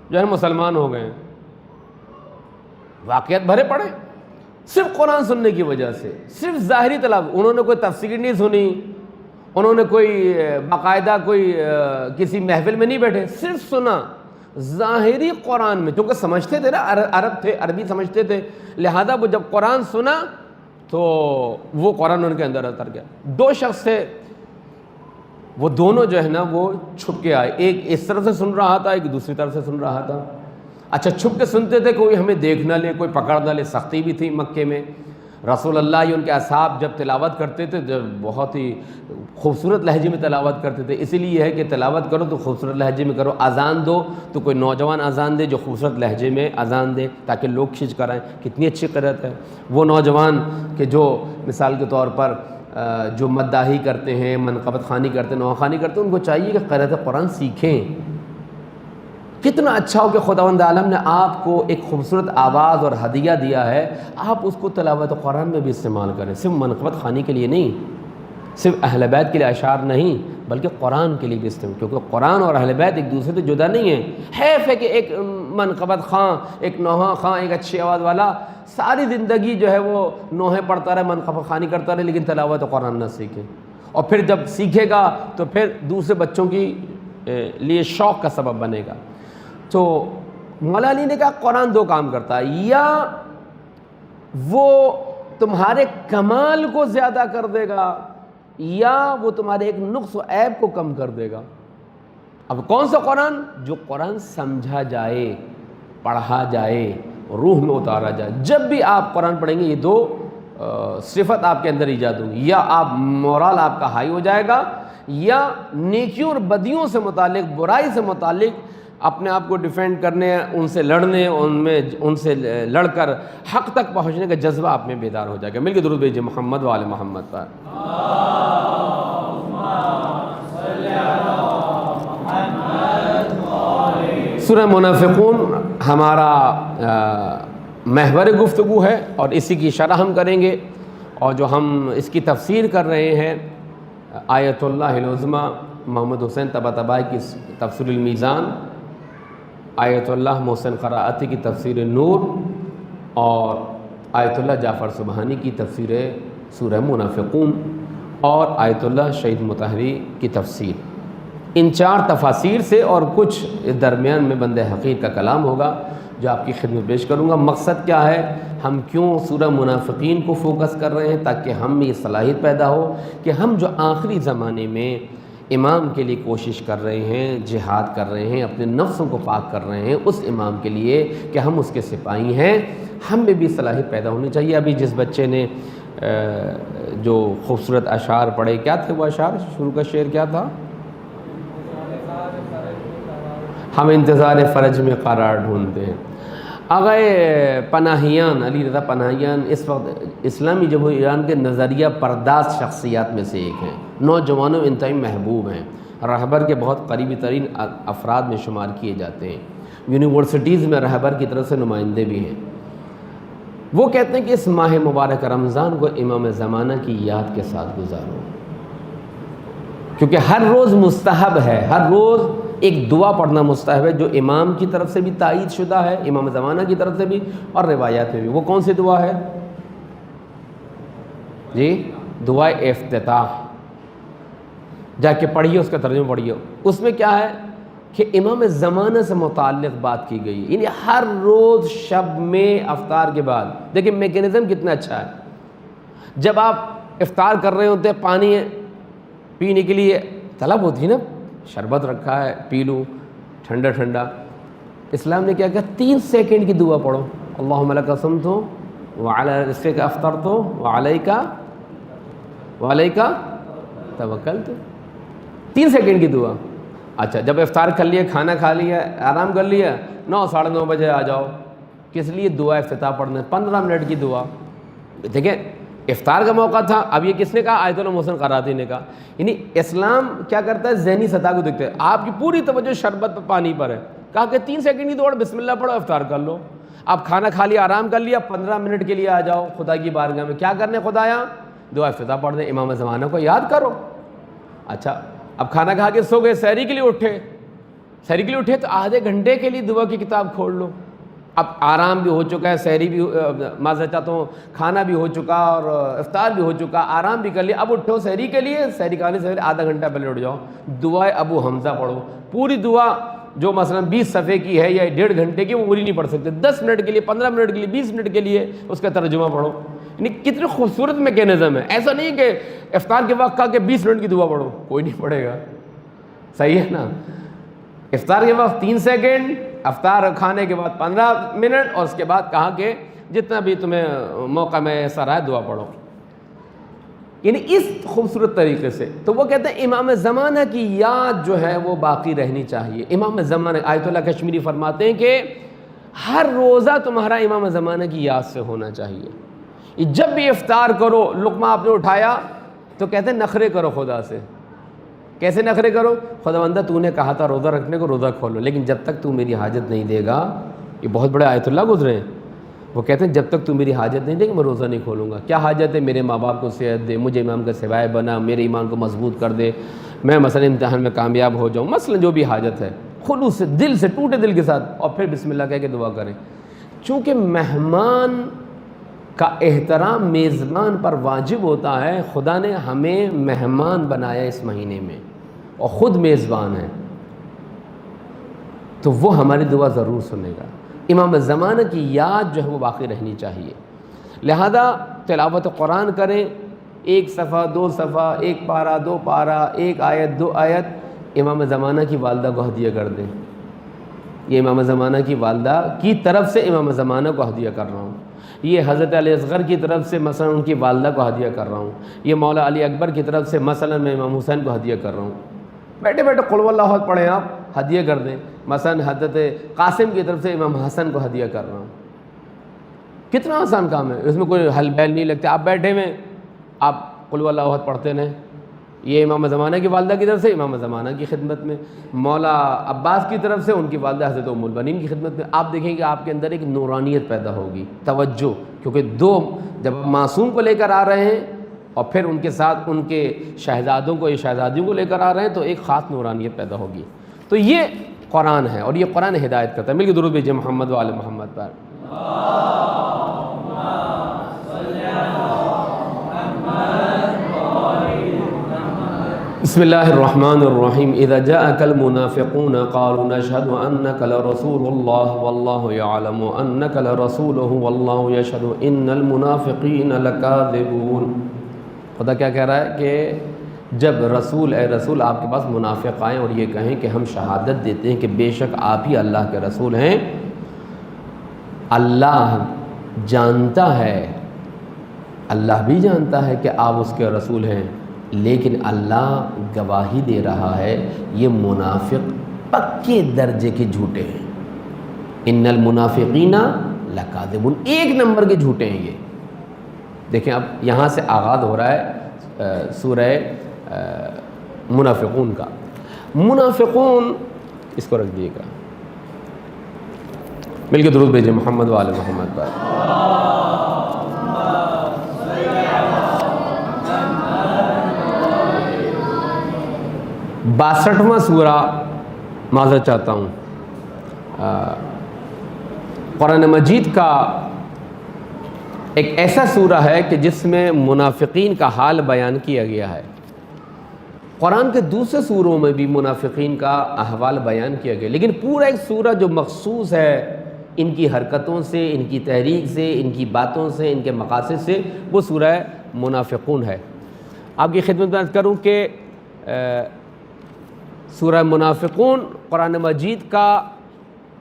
جو ہے مسلمان ہو گئے، واقعات بھرے پڑے، صرف قرآن سننے کی وجہ سے، صرف ظاہری تلاوت۔ انہوں نے کوئی تفسیر نہیں سنی، انہوں نے کوئی باقاعدہ کوئی کسی محفل میں نہیں بیٹھے، صرف سنا ظاہری قرآن میں، کیونکہ سمجھتے تھے نا، عرب تھے، عربی سمجھتے تھے، لہذا وہ جب قرآن سنا تو وہ قرآن ان کے اندر اتر گیا۔ 2 شخص تھے، وہ دونوں جو ہے نا وہ چھپ کے آئے، ایک اس طرف سے سن رہا تھا، ایک دوسری طرف سے سن رہا تھا۔ اچھا چھپ کے سنتے تھے، کوئی ہمیں دیکھ نہ لے، کوئی پکڑ نہ لے، سختی بھی تھی مکے میں۔ رسول اللہ ان کے اصحاب جب تلاوت کرتے تھے جب بہت ہی خوبصورت لہجے میں تلاوت کرتے تھے، اسی لیے ہے کہ تلاوت کرو تو خوبصورت لہجے میں کرو، اذان دو تو کوئی نوجوان اذان دے جو خوبصورت لہجے میں اذان دے تاکہ لوگ کھنچ کر آئیں۔ کتنی اچھی قرأت ہے وہ نوجوان کہ جو مثال کے طور پر جو مداحی کرتے ہیں، منقبت خوانی کرتے ہیں، نوخوانی کرتے ہیں، ان کو چاہیے کہ قرأت قرآن سیکھیں۔ کتنا اچھا ہو کہ خداوند عالم نے آپ کو ایک خوبصورت آواز اور ہدیہ دیا ہے، آپ اس کو تلاوت قرآن میں بھی استعمال کریں، صرف منقبت خوانی کے لیے نہیں، صرف اہل بیت کے لیے اشعار نہیں، بلکہ قرآن کے لیے بھی استعمال، کیونکہ قرآن اور اہل بیت ایک دوسرے سے جدا نہیں ہیں۔ حیف ہے کہ ایک منقبت خواں، ایک نوحہ خواں، ایک اچھی آواز والا ساری زندگی جو ہے وہ نوحے پڑھتا رہے، منقبت خوانی کرتا رہے، لیکن تلاوت قرآن نہ سیکھے، اور پھر جب سیکھے گا تو پھر دوسرے بچوں کی لیے شوق کا سبب بنے گا۔ تو مولا علی نے کہا قرآن 2 کام کرتا ہے، یا وہ تمہارے کمال کو زیادہ کر دے گا، یا وہ تمہارے ایک نقص و عیب کو کم کر دے گا۔ اب کون سا قرآن؟ جو قرآن سمجھا جائے، پڑھا جائے، روح میں اتارا جائے۔ جب بھی آپ قرآن پڑھیں گے یہ دو صفت آپ کے اندر ایجاد ہوں گی، یا آپ مورال آپ کا ہائی ہو جائے گا، یا نیکیوں اور بدیوں سے متعلق، برائی سے متعلق اپنے آپ کو ڈیفینڈ کرنے، ان سے لڑنے، ان سے لڑ کر حق تک پہنچنے کا جذبہ آپ میں بیدار ہو جائے گا۔ مل کے درود بھیجیے محمد و آل محمد پر۔ سورہ منافقون ہمارا محور گفتگو ہے اور اسی کی شرح ہم کریں گے، اور جو ہم اس کی تفسیر کر رہے ہیں آیت اللہ العظمیٰ محمد حسین طباطبائی کی تفسیر المیزان، آیت اللہ محسن قرائتی کی تفسیر نور، اور آیت اللہ جعفر سبحانی کی تفسیر سورہ منافقون، اور آیت اللہ شہید مطہری کی تفسیر۔ ان چار تفاسیر سے اور کچھ درمیان میں بندہ حقیر کا کلام ہوگا جو آپ کی خدمت پیش کروں گا۔ مقصد کیا ہے، ہم کیوں سورہ منافقین کو فوکس کر رہے ہیں، تاکہ ہم میں یہ صلاحیت پیدا ہو کہ ہم جو آخری زمانے میں امام کے لیے کوشش کر رہے ہیں، جہاد کر رہے ہیں، اپنے نفسوں کو پاک کر رہے ہیں اس امام کے لیے کہ ہم اس کے سپاہی ہیں، ہم میں بھی صلاحیت پیدا ہونی چاہیے۔ ابھی جس بچے نے جو خوبصورت اشعار پڑھے، کیا تھے وہ اشعار؟ شروع کا شعر کیا تھا؟ ہم انتظار فرج میں قرار ڈھونڈتے ہیں۔ آغا پناہیان علی رضا پناہیان اس وقت اسلامی جمہوریہ ایران کے نظریہ پرداز شخصیات میں سے ایک ہیں، نوجوانوں انتہائی محبوب ہیں، رہبر کے بہت قریبی ترین افراد میں شمار کیے جاتے ہیں، یونیورسٹیز میں رہبر کی طرف سے نمائندے بھی ہیں۔ وہ کہتے ہیں کہ اس ماہ مبارک رمضان کو امام زمانہ کی یاد کے ساتھ گزارو، کیونکہ ہر روز مستحب ہے، ہر روز ایک دعا پڑھنا مستحب ہے جو امام کی طرف سے بھی تائید شدہ ہے، امام زمانہ کی طرف سے بھی اور روایات میں بھی۔ وہ کون سی دعا ہے جی؟ دعائے افتتاح، جا کے پڑھیے، اس کا ترجمہ پڑھیے۔ اس میں کیا ہے کہ امام زمانہ سے متعلق بات کی گئی، یعنی ہر روز شب میں افطار کے بعد، دیکھیں میکینزم کتنا اچھا ہے۔ جب آپ افطار کر رہے ہوتے ہیں، پانی پینے کے لیے طلب ہوتی ہے نا، شربت رکھا ہے پی لوں ٹھنڈا ٹھنڈا، اسلام نے کیا کہا 3 سیکنڈ کی دعا پڑھو، اللہم لک صمت وعلی رزقک افطرت وعلیک توکلت، 3 سیکنڈ کی دعا۔ اچھا، جب افطار کر لیا، کھانا کھا لیا، آرام کر لیا، 9 ساڑھے 9 بجے آ جاؤ، کس لیے دعا افتتاح پڑھنا، 15 منٹ کی دعا۔ دیکھیں افطار کا موقع تھا، اب یہ کس نے کہا؟ آیت اللہ محسن قرائتی نے کہا۔ یعنی اسلام کیا کرتا ہے؟ ذہنی سطح کو دیکھتے ہے، آپ کی پوری توجہ شربت پہ، پانی پر ہے، کہا کہ 3 سیکنڈ کی دوڑ، بسم اللہ پڑھو، افطار کر لو۔ اب کھانا کھا لیا، آرام کر لیا، 15 منٹ کے لیے آ جاؤ خدا کی بارگاہ میں، کیا کرنے خدایا؟ دعا افتتاح پڑھ دیں، امام زمانہ کو یاد کرو۔ اچھا، اب کھانا کھا کے سو گئے، سحری کے لیے اٹھے، تو آدھے گھنٹے کے لیے دعا کی کتاب کھول لو۔ اب آرام بھی ہو چکا ہے، سحری بھی معذرت چاہتا ہوں، کھانا بھی ہو چکا اور افطار بھی ہو چکا، آرام بھی کر لیا، اب اٹھو سحری کے لیے، سحری کھانے سے آدھا گھنٹہ پہلے اٹھ جاؤ، دعائے ابو حمزہ پڑھو۔ پوری دعا جو مثلا 20 صفحے کی ہے یا 1.5 گھنٹے کی، وہ پوری نہیں پڑھ سکتے، 10 منٹ کے لیے، 15 منٹ کے لیے، 20 منٹ کے لیے اس کا ترجمہ پڑھو۔ یعنی کتنے خوبصورت میکینزم ہے۔ ایسا نہیں کہ افطار کے وقت کہا کہ 20 منٹ کی دعا پڑھو، کوئی نہیں پڑھے گا، صحیح ہے نا؟ افطار کے وقت 3 سیکنڈ، افطار کھانے کے بعد 15 منٹ، اور اس کے بعد کہا کہ جتنا بھی تمہیں موقع میں ایسا رہا ہے دعا پڑھو، یعنی اس خوبصورت طریقے سے۔ تو وہ کہتے ہیں امام زمانہ کی یاد جو ہے وہ باقی رہنی چاہیے۔ امام زمانہ، آیت اللہ کشمیری فرماتے ہیں کہ ہر روزہ تمہارا امام زمانہ کی یاد سے ہونا چاہیے۔ جب بھی افطار کرو، لقمہ آپ نے اٹھایا تو کہتے ہیں نخرے کرو خدا سے۔ کیسے نخرے کرو؟ خداوندہ تو نے کہا تھا روزہ رکھنے کو، روزہ کھولو، لیکن جب تک تو میری حاجت نہیں دے گا، یہ بہت بڑے آیت اللہ گزرے ہیں، وہ کہتے ہیں جب تک تو میری حاجت نہیں دے گا میں روزہ نہیں کھولوں گا۔ کیا حاجت ہے؟ میرے ماں باپ کو صحت دے، مجھے امام کا سوائے بنا، میرے ایمان کو مضبوط کر دے، میں مثلا امتحان میں کامیاب ہو جاؤں، مثلا جو بھی حاجت ہے، خلوص سے، دل سے، ٹوٹے دل کے ساتھ، اور پھر بسم اللہ کہہ کے دعا کریں۔ چونکہ مہمان کا احترام میزبان پر واجب ہوتا ہے، خدا نے ہمیں مہمان بنایا اس مہینے میں اور خود میزبان ہے، تو وہ ہماری دعا ضرور سنے گا۔ امام زمانہ کی یاد جو ہے وہ باقی رہنی چاہیے، لہذا تلاوت قرآن کریں، 1 صفحہ 2 صفحہ، 1 پارہ 2 پارہ، 1 آیت 2 آیت امام زمانہ کی والدہ کو ہدیہ کر دیں، یہ امام زمانہ کی والدہ کی طرف سے امام زمانہ کو ہدیہ کر رہا ہوں، یہ حضرت علی اصغر کی طرف سے مثلا ان کی والدہ کو ہدیہ کر رہا ہوں، یہ مولا علی اکبر کی طرف سے مثلا میں امام حسین کو ہدیہ کر رہا ہوں۔ بیٹھے بیٹھے قل واللہ احد پڑھیں، آپ ہدیہ کر دیں، مثلا حضرت قاسم کی طرف سے امام حسن کو ہدیہ کر رہا ہوں۔ کتنا آسان کام ہے، اس میں کوئی حل بیل نہیں لگتے، آپ بیٹھے ہوئے آپ قل واللہ احد پڑھتے رہیں۔ یہ امام زمانہ کی والدہ کی طرف سے امام زمانہ کی خدمت میں، مولا عباس کی طرف سے ان کی والدہ حضرت ام البنین کی خدمت میں، آپ دیکھیں کہ آپ کے اندر ایک نورانیت پیدا ہوگی، توجہ، کیونکہ دو جب معصوم کو لے کر آ رہے ہیں اور پھر ان کے ساتھ ان کے شہزادوں کو یا شہزادیوں کو لے کر آ رہے ہیں تو ایک خاص نورانیت پیدا ہوگی۔ تو یہ قرآن ہے اور یہ قرآن ہدایت کرتا ہے۔ مل کے درود بھیجیں محمد و آل محمد پر۔ بسم اللہ الرحمن الرحیم۔ اذا جاءك المنافقون قالوا نشهد انك لرسول الله والله يعلم انك لرسوله والله يشهد ان المنافقين لكاذبون۔ خدا کیا کہہ رہا ہے کہ جب اے رسول آپ کے پاس منافق آئیں اور یہ کہیں کہ ہم شہادت دیتے ہیں کہ بے شک آپ ہی اللہ کے رسول ہیں، اللہ جانتا ہے، اللہ بھی جانتا ہے کہ آپ اس کے رسول ہیں، لیکن اللہ گواہی دے رہا ہے یہ منافق پکے درجے کے جھوٹے ہیں۔ ان المنافقین لکاذبون، ایک نمبر کے جھوٹے ہیں یہ۔ دیکھیں اب یہاں سے آغاز ہو رہا ہے سورہ منافقون کا۔ منافقون، اس کو رکھ دیے گا، مل کے درود بھیجیں محمد و آل محمد پر۔ 62واں سورہ، معذرت چاہتا ہوں، قرآن مجید کا ایک ایسا سورہ ہے کہ جس میں منافقین کا حال بیان کیا گیا ہے۔ قرآن کے دوسرے سوروں میں بھی منافقین کا احوال بیان کیا گیا، لیکن پورا ایک سورہ جو مخصوص ہے ان کی حرکتوں سے، ان کی تحریک سے، ان کی باتوں سے، ان کے مقاصد سے، وہ سورہ منافقون ہے۔ آپ کی خدمت میں عرض کروں کہ سورہ منافقون قرآن مجید کا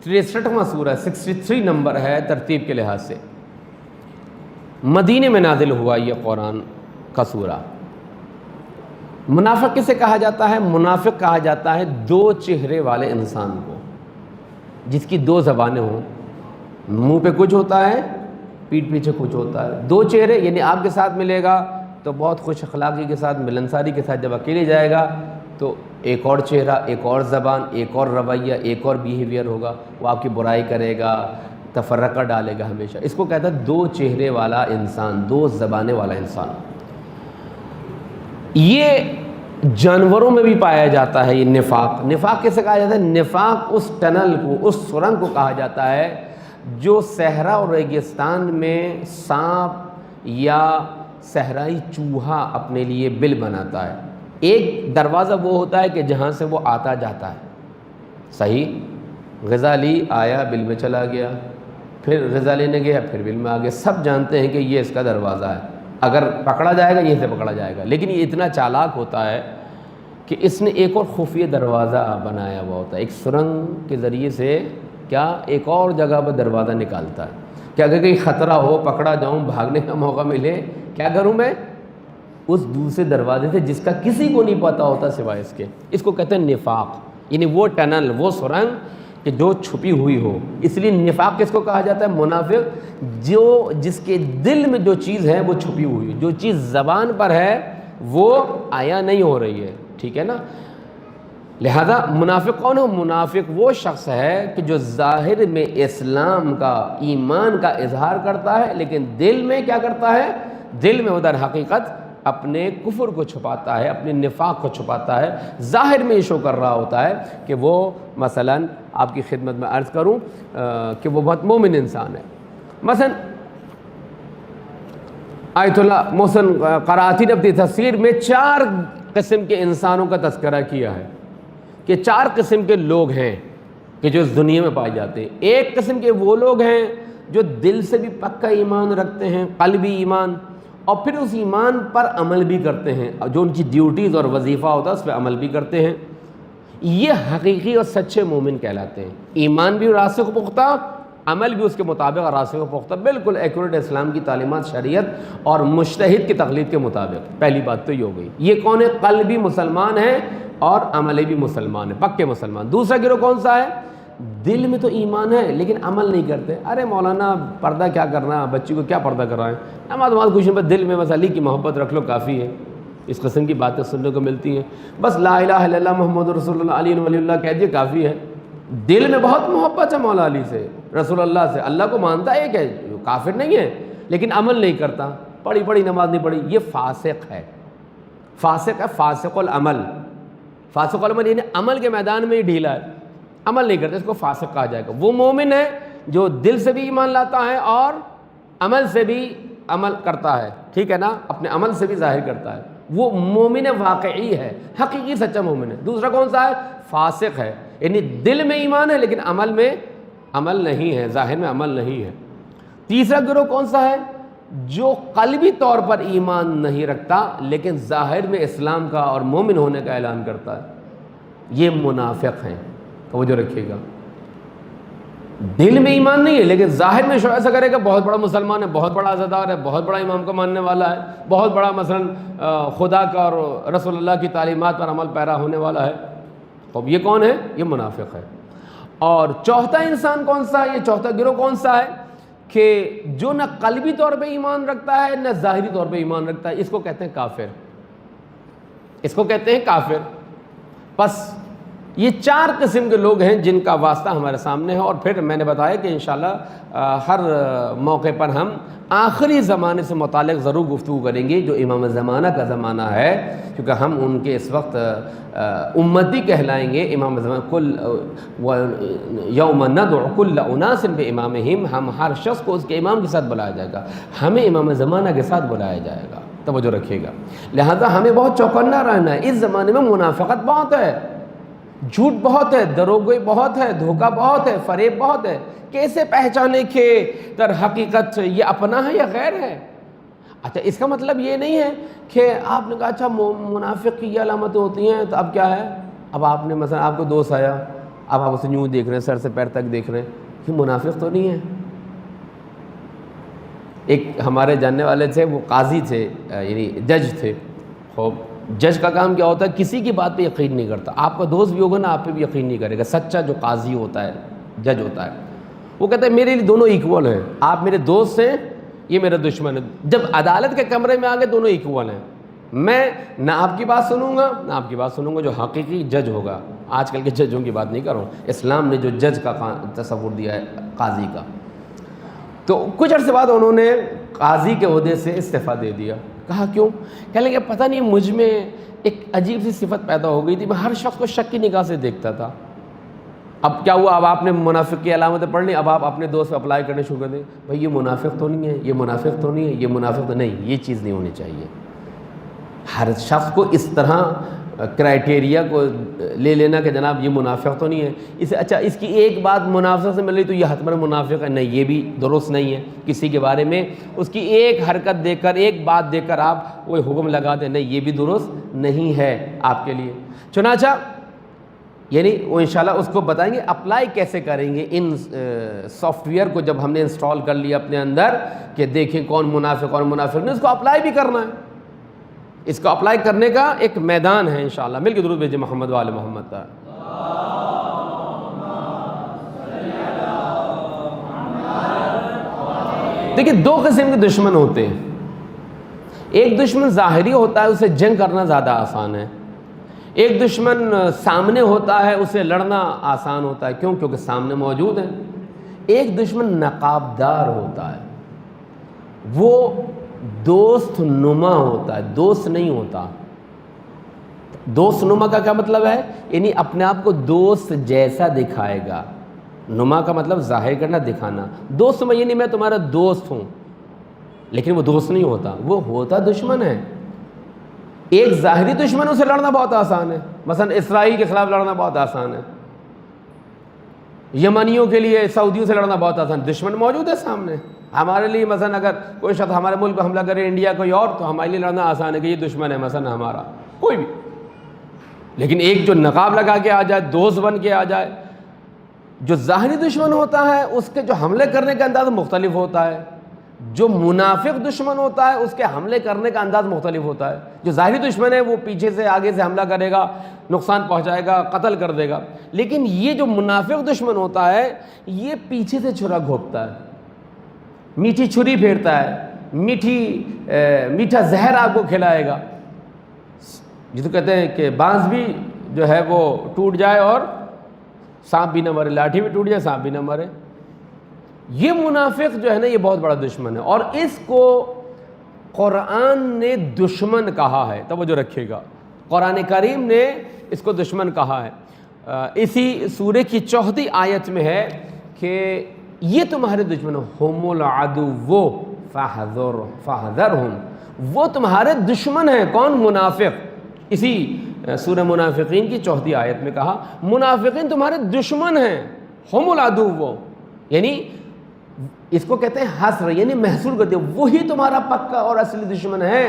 63واں سورہ، 63 نمبر ہے ترتیب کے لحاظ سے۔ مدینے میں نازل ہوا یہ قرآن کا سورہ۔ منافق کسے کہا جاتا ہے؟ منافق کہا جاتا ہے دو چہرے والے انسان کو، جس کی دو زبانیں ہوں، منہ پہ کچھ ہوتا ہے، پیٹھ پیچھے کچھ ہوتا ہے۔ دو چہرے، یعنی آپ کے ساتھ ملے گا تو بہت خوش اخلاقی کے ساتھ، ملنساری کے ساتھ، جب اکیلے جائے گا تو ایک اور چہرہ، ایک اور زبان، ایک اور رویہ، ایک اور بیہیویئر ہوگا، وہ آپ کی برائی کرے گا، تفرقہ ڈالے گا ہمیشہ۔ اس کو کہتا ہے دو چہرے والا انسان، دو زبانیں والا انسان۔ یہ جانوروں میں بھی پایا جاتا ہے یہ نفاق۔ نفاق کیسے کہا جاتا ہے؟ نفاق اس ٹنل کو، اس سرنگ کو کہا جاتا ہے جو صحرا اور ریگستان میں سانپ یا صحرائی چوہا اپنے لیے بل بناتا ہے۔ ایک دروازہ وہ ہوتا ہے کہ جہاں سے وہ آتا جاتا ہے، صحیح، غذا لی، آیا، بل میں چلا گیا، پھر غذا لینے گیا، پھر بل میں آ گیا۔ سب جانتے ہیں کہ یہ اس کا دروازہ ہے، اگر پکڑا جائے گا یہیں سے پکڑا جائے گا۔ لیکن یہ اتنا چالاک ہوتا ہے کہ اس نے ایک اور خفیہ دروازہ بنایا ہوا ہوتا ہے، ایک سرنگ کے ذریعے سے کیا ایک اور جگہ پر دروازہ نکالتا ہے کہ اگر کہیں خطرہ ہو، پکڑا جاؤں، بھاگنے کا موقع ملے، کیا کروں میں؟ اس دوسرے دروازے سے جس کا کسی کو نہیں پتہ ہوتا سوائے اس کے۔ اس کو کہتے ہیں نفاق، یعنی وہ ٹنل، وہ سرنگ کہ جو چھپی ہوئی ہو۔ اس لیے نفاق کس کو کہا جاتا ہے؟ منافق، جس کے دل میں جو چیز ہے وہ چھپی ہوئی ہے، جو چیز زبان پر ہے وہ عیاں نہیں ہو رہی ہے، ٹھیک ہے نا؟ لہذا منافق کون ہے؟ منافق وہ شخص ہے کہ جو ظاہر میں اسلام کا، ایمان کا اظہار کرتا ہے، لیکن دل میں کیا کرتا ہے؟ دل میں ادھر حقیقت اپنے کفر کو چھپاتا ہے، اپنے نفاق کو چھپاتا ہے، ظاہر میں یہ شو کر رہا ہوتا ہے کہ وہ مثلا آپ کی خدمت میں عرض کروں کہ وہ بہت مومن انسان ہے۔ مثلا آیت اللہ محسن قرآتی نے اپنی تفسیر میں 4 قسم کے انسانوں کا تذکرہ کیا ہے کہ 4 قسم کے لوگ ہیں کہ جو اس دنیا میں پائے جاتے ہیں۔ ایک قسم کے وہ لوگ ہیں جو دل سے بھی پکا ایمان رکھتے ہیں، قلبی ایمان، اور پھر اس ایمان پر عمل بھی کرتے ہیں، جو ان کی ڈیوٹیز اور وظیفہ ہوتا ہے اس پہ عمل بھی کرتے ہیں۔ یہ حقیقی اور سچے مومن کہلاتے ہیں. ایمان بھی راسخ و پختہ، عمل بھی اس کے مطابق راسخ و پختہ، بالکل ایکوریٹ اسلام کی تعلیمات، شریعت اور مجتہد کی تقلید کے مطابق. پہلی بات تو یہ ہو گئی. یہ کون ہے؟ قلبی مسلمان ہے اور عملی بھی مسلمان ہے، پکے مسلمان. دوسرا گروہ کون سا ہے؟ دل میں تو ایمان ہے لیکن عمل نہیں کرتے. ارے مولانا پردہ کیا کرنا، بچی کو کیا پردہ کرائیں، نماز کچھ نہیں، بس دل میں بس علی کی محبت رکھ لو کافی ہے. اس قسم کی باتیں سننے کو ملتی ہیں. بس لا الہ الا اللہ محمد رسول اللہ علی ولی اللہ کہہ دیے کافی ہے. دل میں بہت محبت ہے مولا علی سے، رسول اللہ سے، اللہ کو مانتا ہے کہ کافر نہیں ہے لیکن عمل نہیں کرتا، پڑھی نماز نہیں پڑھی، یہ فاسق ہے. فاسق ہے، فاسق العمل. فاسق العمل یعنی عمل کے میدان میں ہی ڈھیلا ہے، عمل نہیں کرتا، اس کو فاسق کہا جائے گا. وہ مومن ہے جو دل سے بھی ایمان لاتا ہے اور عمل سے بھی عمل کرتا ہے، ٹھیک ہے نا، اپنے عمل سے بھی ظاہر کرتا ہے. وہ مومن واقعی ہے، حقیقی سچا مومن ہے. دوسرا کون سا ہے؟ فاسق ہے، یعنی دل میں ایمان ہے لیکن عمل میں عمل نہیں ہے، ظاہر میں عمل نہیں ہے. تیسرا گروہ کون سا ہے؟ جو قلبی طور پر ایمان نہیں رکھتا لیکن ظاہر میں اسلام کا اور مومن ہونے کا اعلان کرتا ہے. یہ منافق ہیں. توجہ رکھیے گا، دل میں ایمان نہیں ہے لیکن ظاہر میں شو ایسا کرے گا بہت بڑا مسلمان ہے، بہت بڑا عزادار ہے، بہت بڑا امام کا ماننے والا ہے، بہت بڑا مثلا خدا کا اور رسول اللہ کی تعلیمات پر عمل پیرا ہونے والا ہے. اب یہ کون ہے؟ یہ منافق ہے. اور چوتھا انسان کون سا ہے؟ یہ چوتھا گروہ کون سا ہے کہ جو نہ قلبی طور پہ ایمان رکھتا ہے نہ ظاہری طور پہ ایمان رکھتا ہے. اس کو کہتے ہیں کافر، اس کو کہتے ہیں کافر. بس یہ چار قسم کے لوگ ہیں جن کا واسطہ ہمارے سامنے ہے. اور پھر میں نے بتایا کہ انشاءاللہ ہر موقع پر ہم آخری زمانے سے متعلق ضرور گفتگو کریں گے جو امام زمانہ کا زمانہ ہے، کیونکہ ہم ان کے اس وقت امتی کہلائیں گے. امام زمانہ کل یوم ندعو کل اناس بامامہم، ہم ہر شخص کو اس کے امام کے ساتھ بلایا جائے گا، ہمیں امام زمانہ کے ساتھ بلایا جائے گا. توجہ رکھیے گا. لہذا ہمیں بہت چوکنا رہنا ہے. اس زمانے میں منافقت بہت ہے، جھوٹ بہت ہے، دروغگوئی بہت ہے، دھوکہ بہت ہے، فریب بہت ہے. کیسے پہچانے کہ در حقیقت یہ اپنا ہے یا غیر ہے؟ اچھا اس کا مطلب یہ نہیں ہے کہ آپ نے کہا اچھا منافق کی یہ علامتیں ہوتی ہیں تو اب کیا ہے، اب آپ نے مثلا آپ کو دوست آیا، اب آپ اسے یوں دیکھ رہے ہیں، سر سے پیر تک دیکھ رہے ہیں، یہ منافق تو نہیں ہے. ایک ہمارے جاننے والے تھے، وہ قاضی تھے، یعنی جج تھے. خوب جج کا کام کیا ہوتا ہے؟ کسی کی بات پہ یقین نہیں کرتا. آپ کا دوست بھی ہوگا نا، آپ پہ بھی یقین نہیں کرے گا. سچا جو قاضی ہوتا ہے، جج ہوتا ہے، وہ کہتا ہے میرے لیے دونوں ایکول ہیں، آپ میرے دوست ہیں، یہ میرا دشمن ہے. جب عدالت کے کمرے میں آ گئے دونوں ایکول ہیں. میں نہ آپ کی بات سنوں گا نہ آپ کی بات سنوں گا. جو حقیقی جج ہوگا، آج کل کے ججوں کی بات نہیں کر رہا ہوں، اسلام نے جو جج کا تصور دیا ہے قاضی کا. تو کچھ عرصے بعد انہوں نے قاضی کے عہدے سے استعفیٰ دے دیا. کہا کیوں؟ کہنے لگے پتہ نہیں مجھ میں ایک عجیب سی صفت پیدا ہو گئی تھی، میں ہر شخص کو شک کی نگاہ سے دیکھتا تھا. اب کیا ہوا؟ اب آپ نے منافق کی علامتیں پڑھ لی، اب آپ اپنے دوست پہ اپلائی کرنے شروع کر دیں. بھائی یہ منافق تو نہیں ہے، یہ منافق تو نہیں ہے، یہ منافق تو نہیں. یہ چیز نہیں ہونی چاہیے. ہر شخص کو اس طرح کرائٹیریا کو لے لینا کہ جناب یہ منافق تو نہیں ہے. اسے اچھا اس کی ایک بات منافق سے مل رہی تو یہ حتماً منافق ہے، نہیں، یہ بھی درست نہیں ہے. کسی کے بارے میں اس کی ایک حرکت دیکھ کر، ایک بات دیکھ کر آپ وہ حکم لگا دیں، نہیں یہ بھی درست نہیں ہے آپ کے لیے. چنانچہ یعنی وہ انشاءاللہ اس کو بتائیں گے اپلائی کیسے کریں گے ان سافٹ ویئر کو. جب ہم نے انسٹال کر لیا اپنے اندر کہ دیکھیں کون منافق اور منافق نہیں، اس کو اپلائی بھی کرنا ہے. اس کو اپلائی کرنے کا ایک میدان ہے. انشاءاللہ مل کے درود بھیجیں محمد وآل محمد پر. دیکھیں دو قسم کے دشمن ہوتے ہیں. ایک دشمن ظاہری ہوتا ہے، اسے جنگ کرنا زیادہ آسان ہے. ایک دشمن سامنے ہوتا ہے، اسے لڑنا آسان ہوتا ہے. کیوں؟ کیونکہ سامنے موجود ہے. ایک دشمن نقاب دار ہوتا ہے، وہ دوست نما ہوتا ہے، دوست نہیں ہوتا. دوست نما کا کیا مطلب ہے؟ یعنی اپنے آپ کو دوست جیسا دکھائے گا. نما کا مطلب ظاہر کرنا، دکھانا. دوست نما یعنی میں تمہارا دوست ہوں، لیکن وہ دوست نہیں ہوتا، وہ ہوتا دشمن ہے. ایک ظاہری دشمن، اسے لڑنا بہت آسان ہے. مثلا اسرائیل کے خلاف لڑنا بہت آسان ہے، یمنیوں کے لیے سعودیوں سے لڑنا بہت آسان. دشمن موجود ہے سامنے. ہمارے لیے مثلا اگر کوئی شخص ہمارے ملک پہ حملہ کرے، انڈیا کوئی اور، تو ہمارے لیے لڑنا آسان ہے کہ یہ دشمن ہے مثلا ہمارا کوئی بھی. لیکن ایک جو نقاب لگا کے آ جائے، دوست بن کے آ جائے، جو ظاہری دشمن ہوتا ہے اس کے جو حملے کرنے کا انداز مختلف ہوتا ہے، جو منافق دشمن ہوتا ہے اس کے حملے کرنے کا انداز مختلف ہوتا ہے۔ جو ظاہری دشمن ہے وہ پیچھے سے آگے سے حملہ کرے گا، نقصان پہنچائے گا، قتل کر دے گا، لیکن یہ جو منافق دشمن ہوتا ہے یہ پیچھے سے چھرا گھونپتا ہے، میٹھی چھری پھیرتا ہے، میٹھا زہر آپ کو کھلائے گا۔ جس کو کہتے ہیں کہ بانس بھی جو ہے وہ ٹوٹ جائے اور سانپ بھی نہ مرے، لاٹھی بھی ٹوٹ جائے سانپ بھی نہ مرے۔ یہ منافق جو ہے نا یہ بہت بڑا دشمن ہے، اور اس کو قرآن نے دشمن کہا ہے۔ توجہ رکھیے گا، قرآن کریم نے اس کو دشمن کہا ہے۔ اسی سورہ کی 4 آیت میں ہے کہ یہ تمہارے دشمن ہم العدو فاحذرہم، وہ تمہارے دشمن ہیں۔ کون؟ منافق۔ اسی سورہ منافقین کی 4 آیت میں کہا منافقین تمہارے دشمن ہیں، ہم العدو، یعنی اس کو کہتے ہیں حصر، یعنی محصور کرتے ہیں، وہی تمہارا پکا اور اصلی دشمن ہے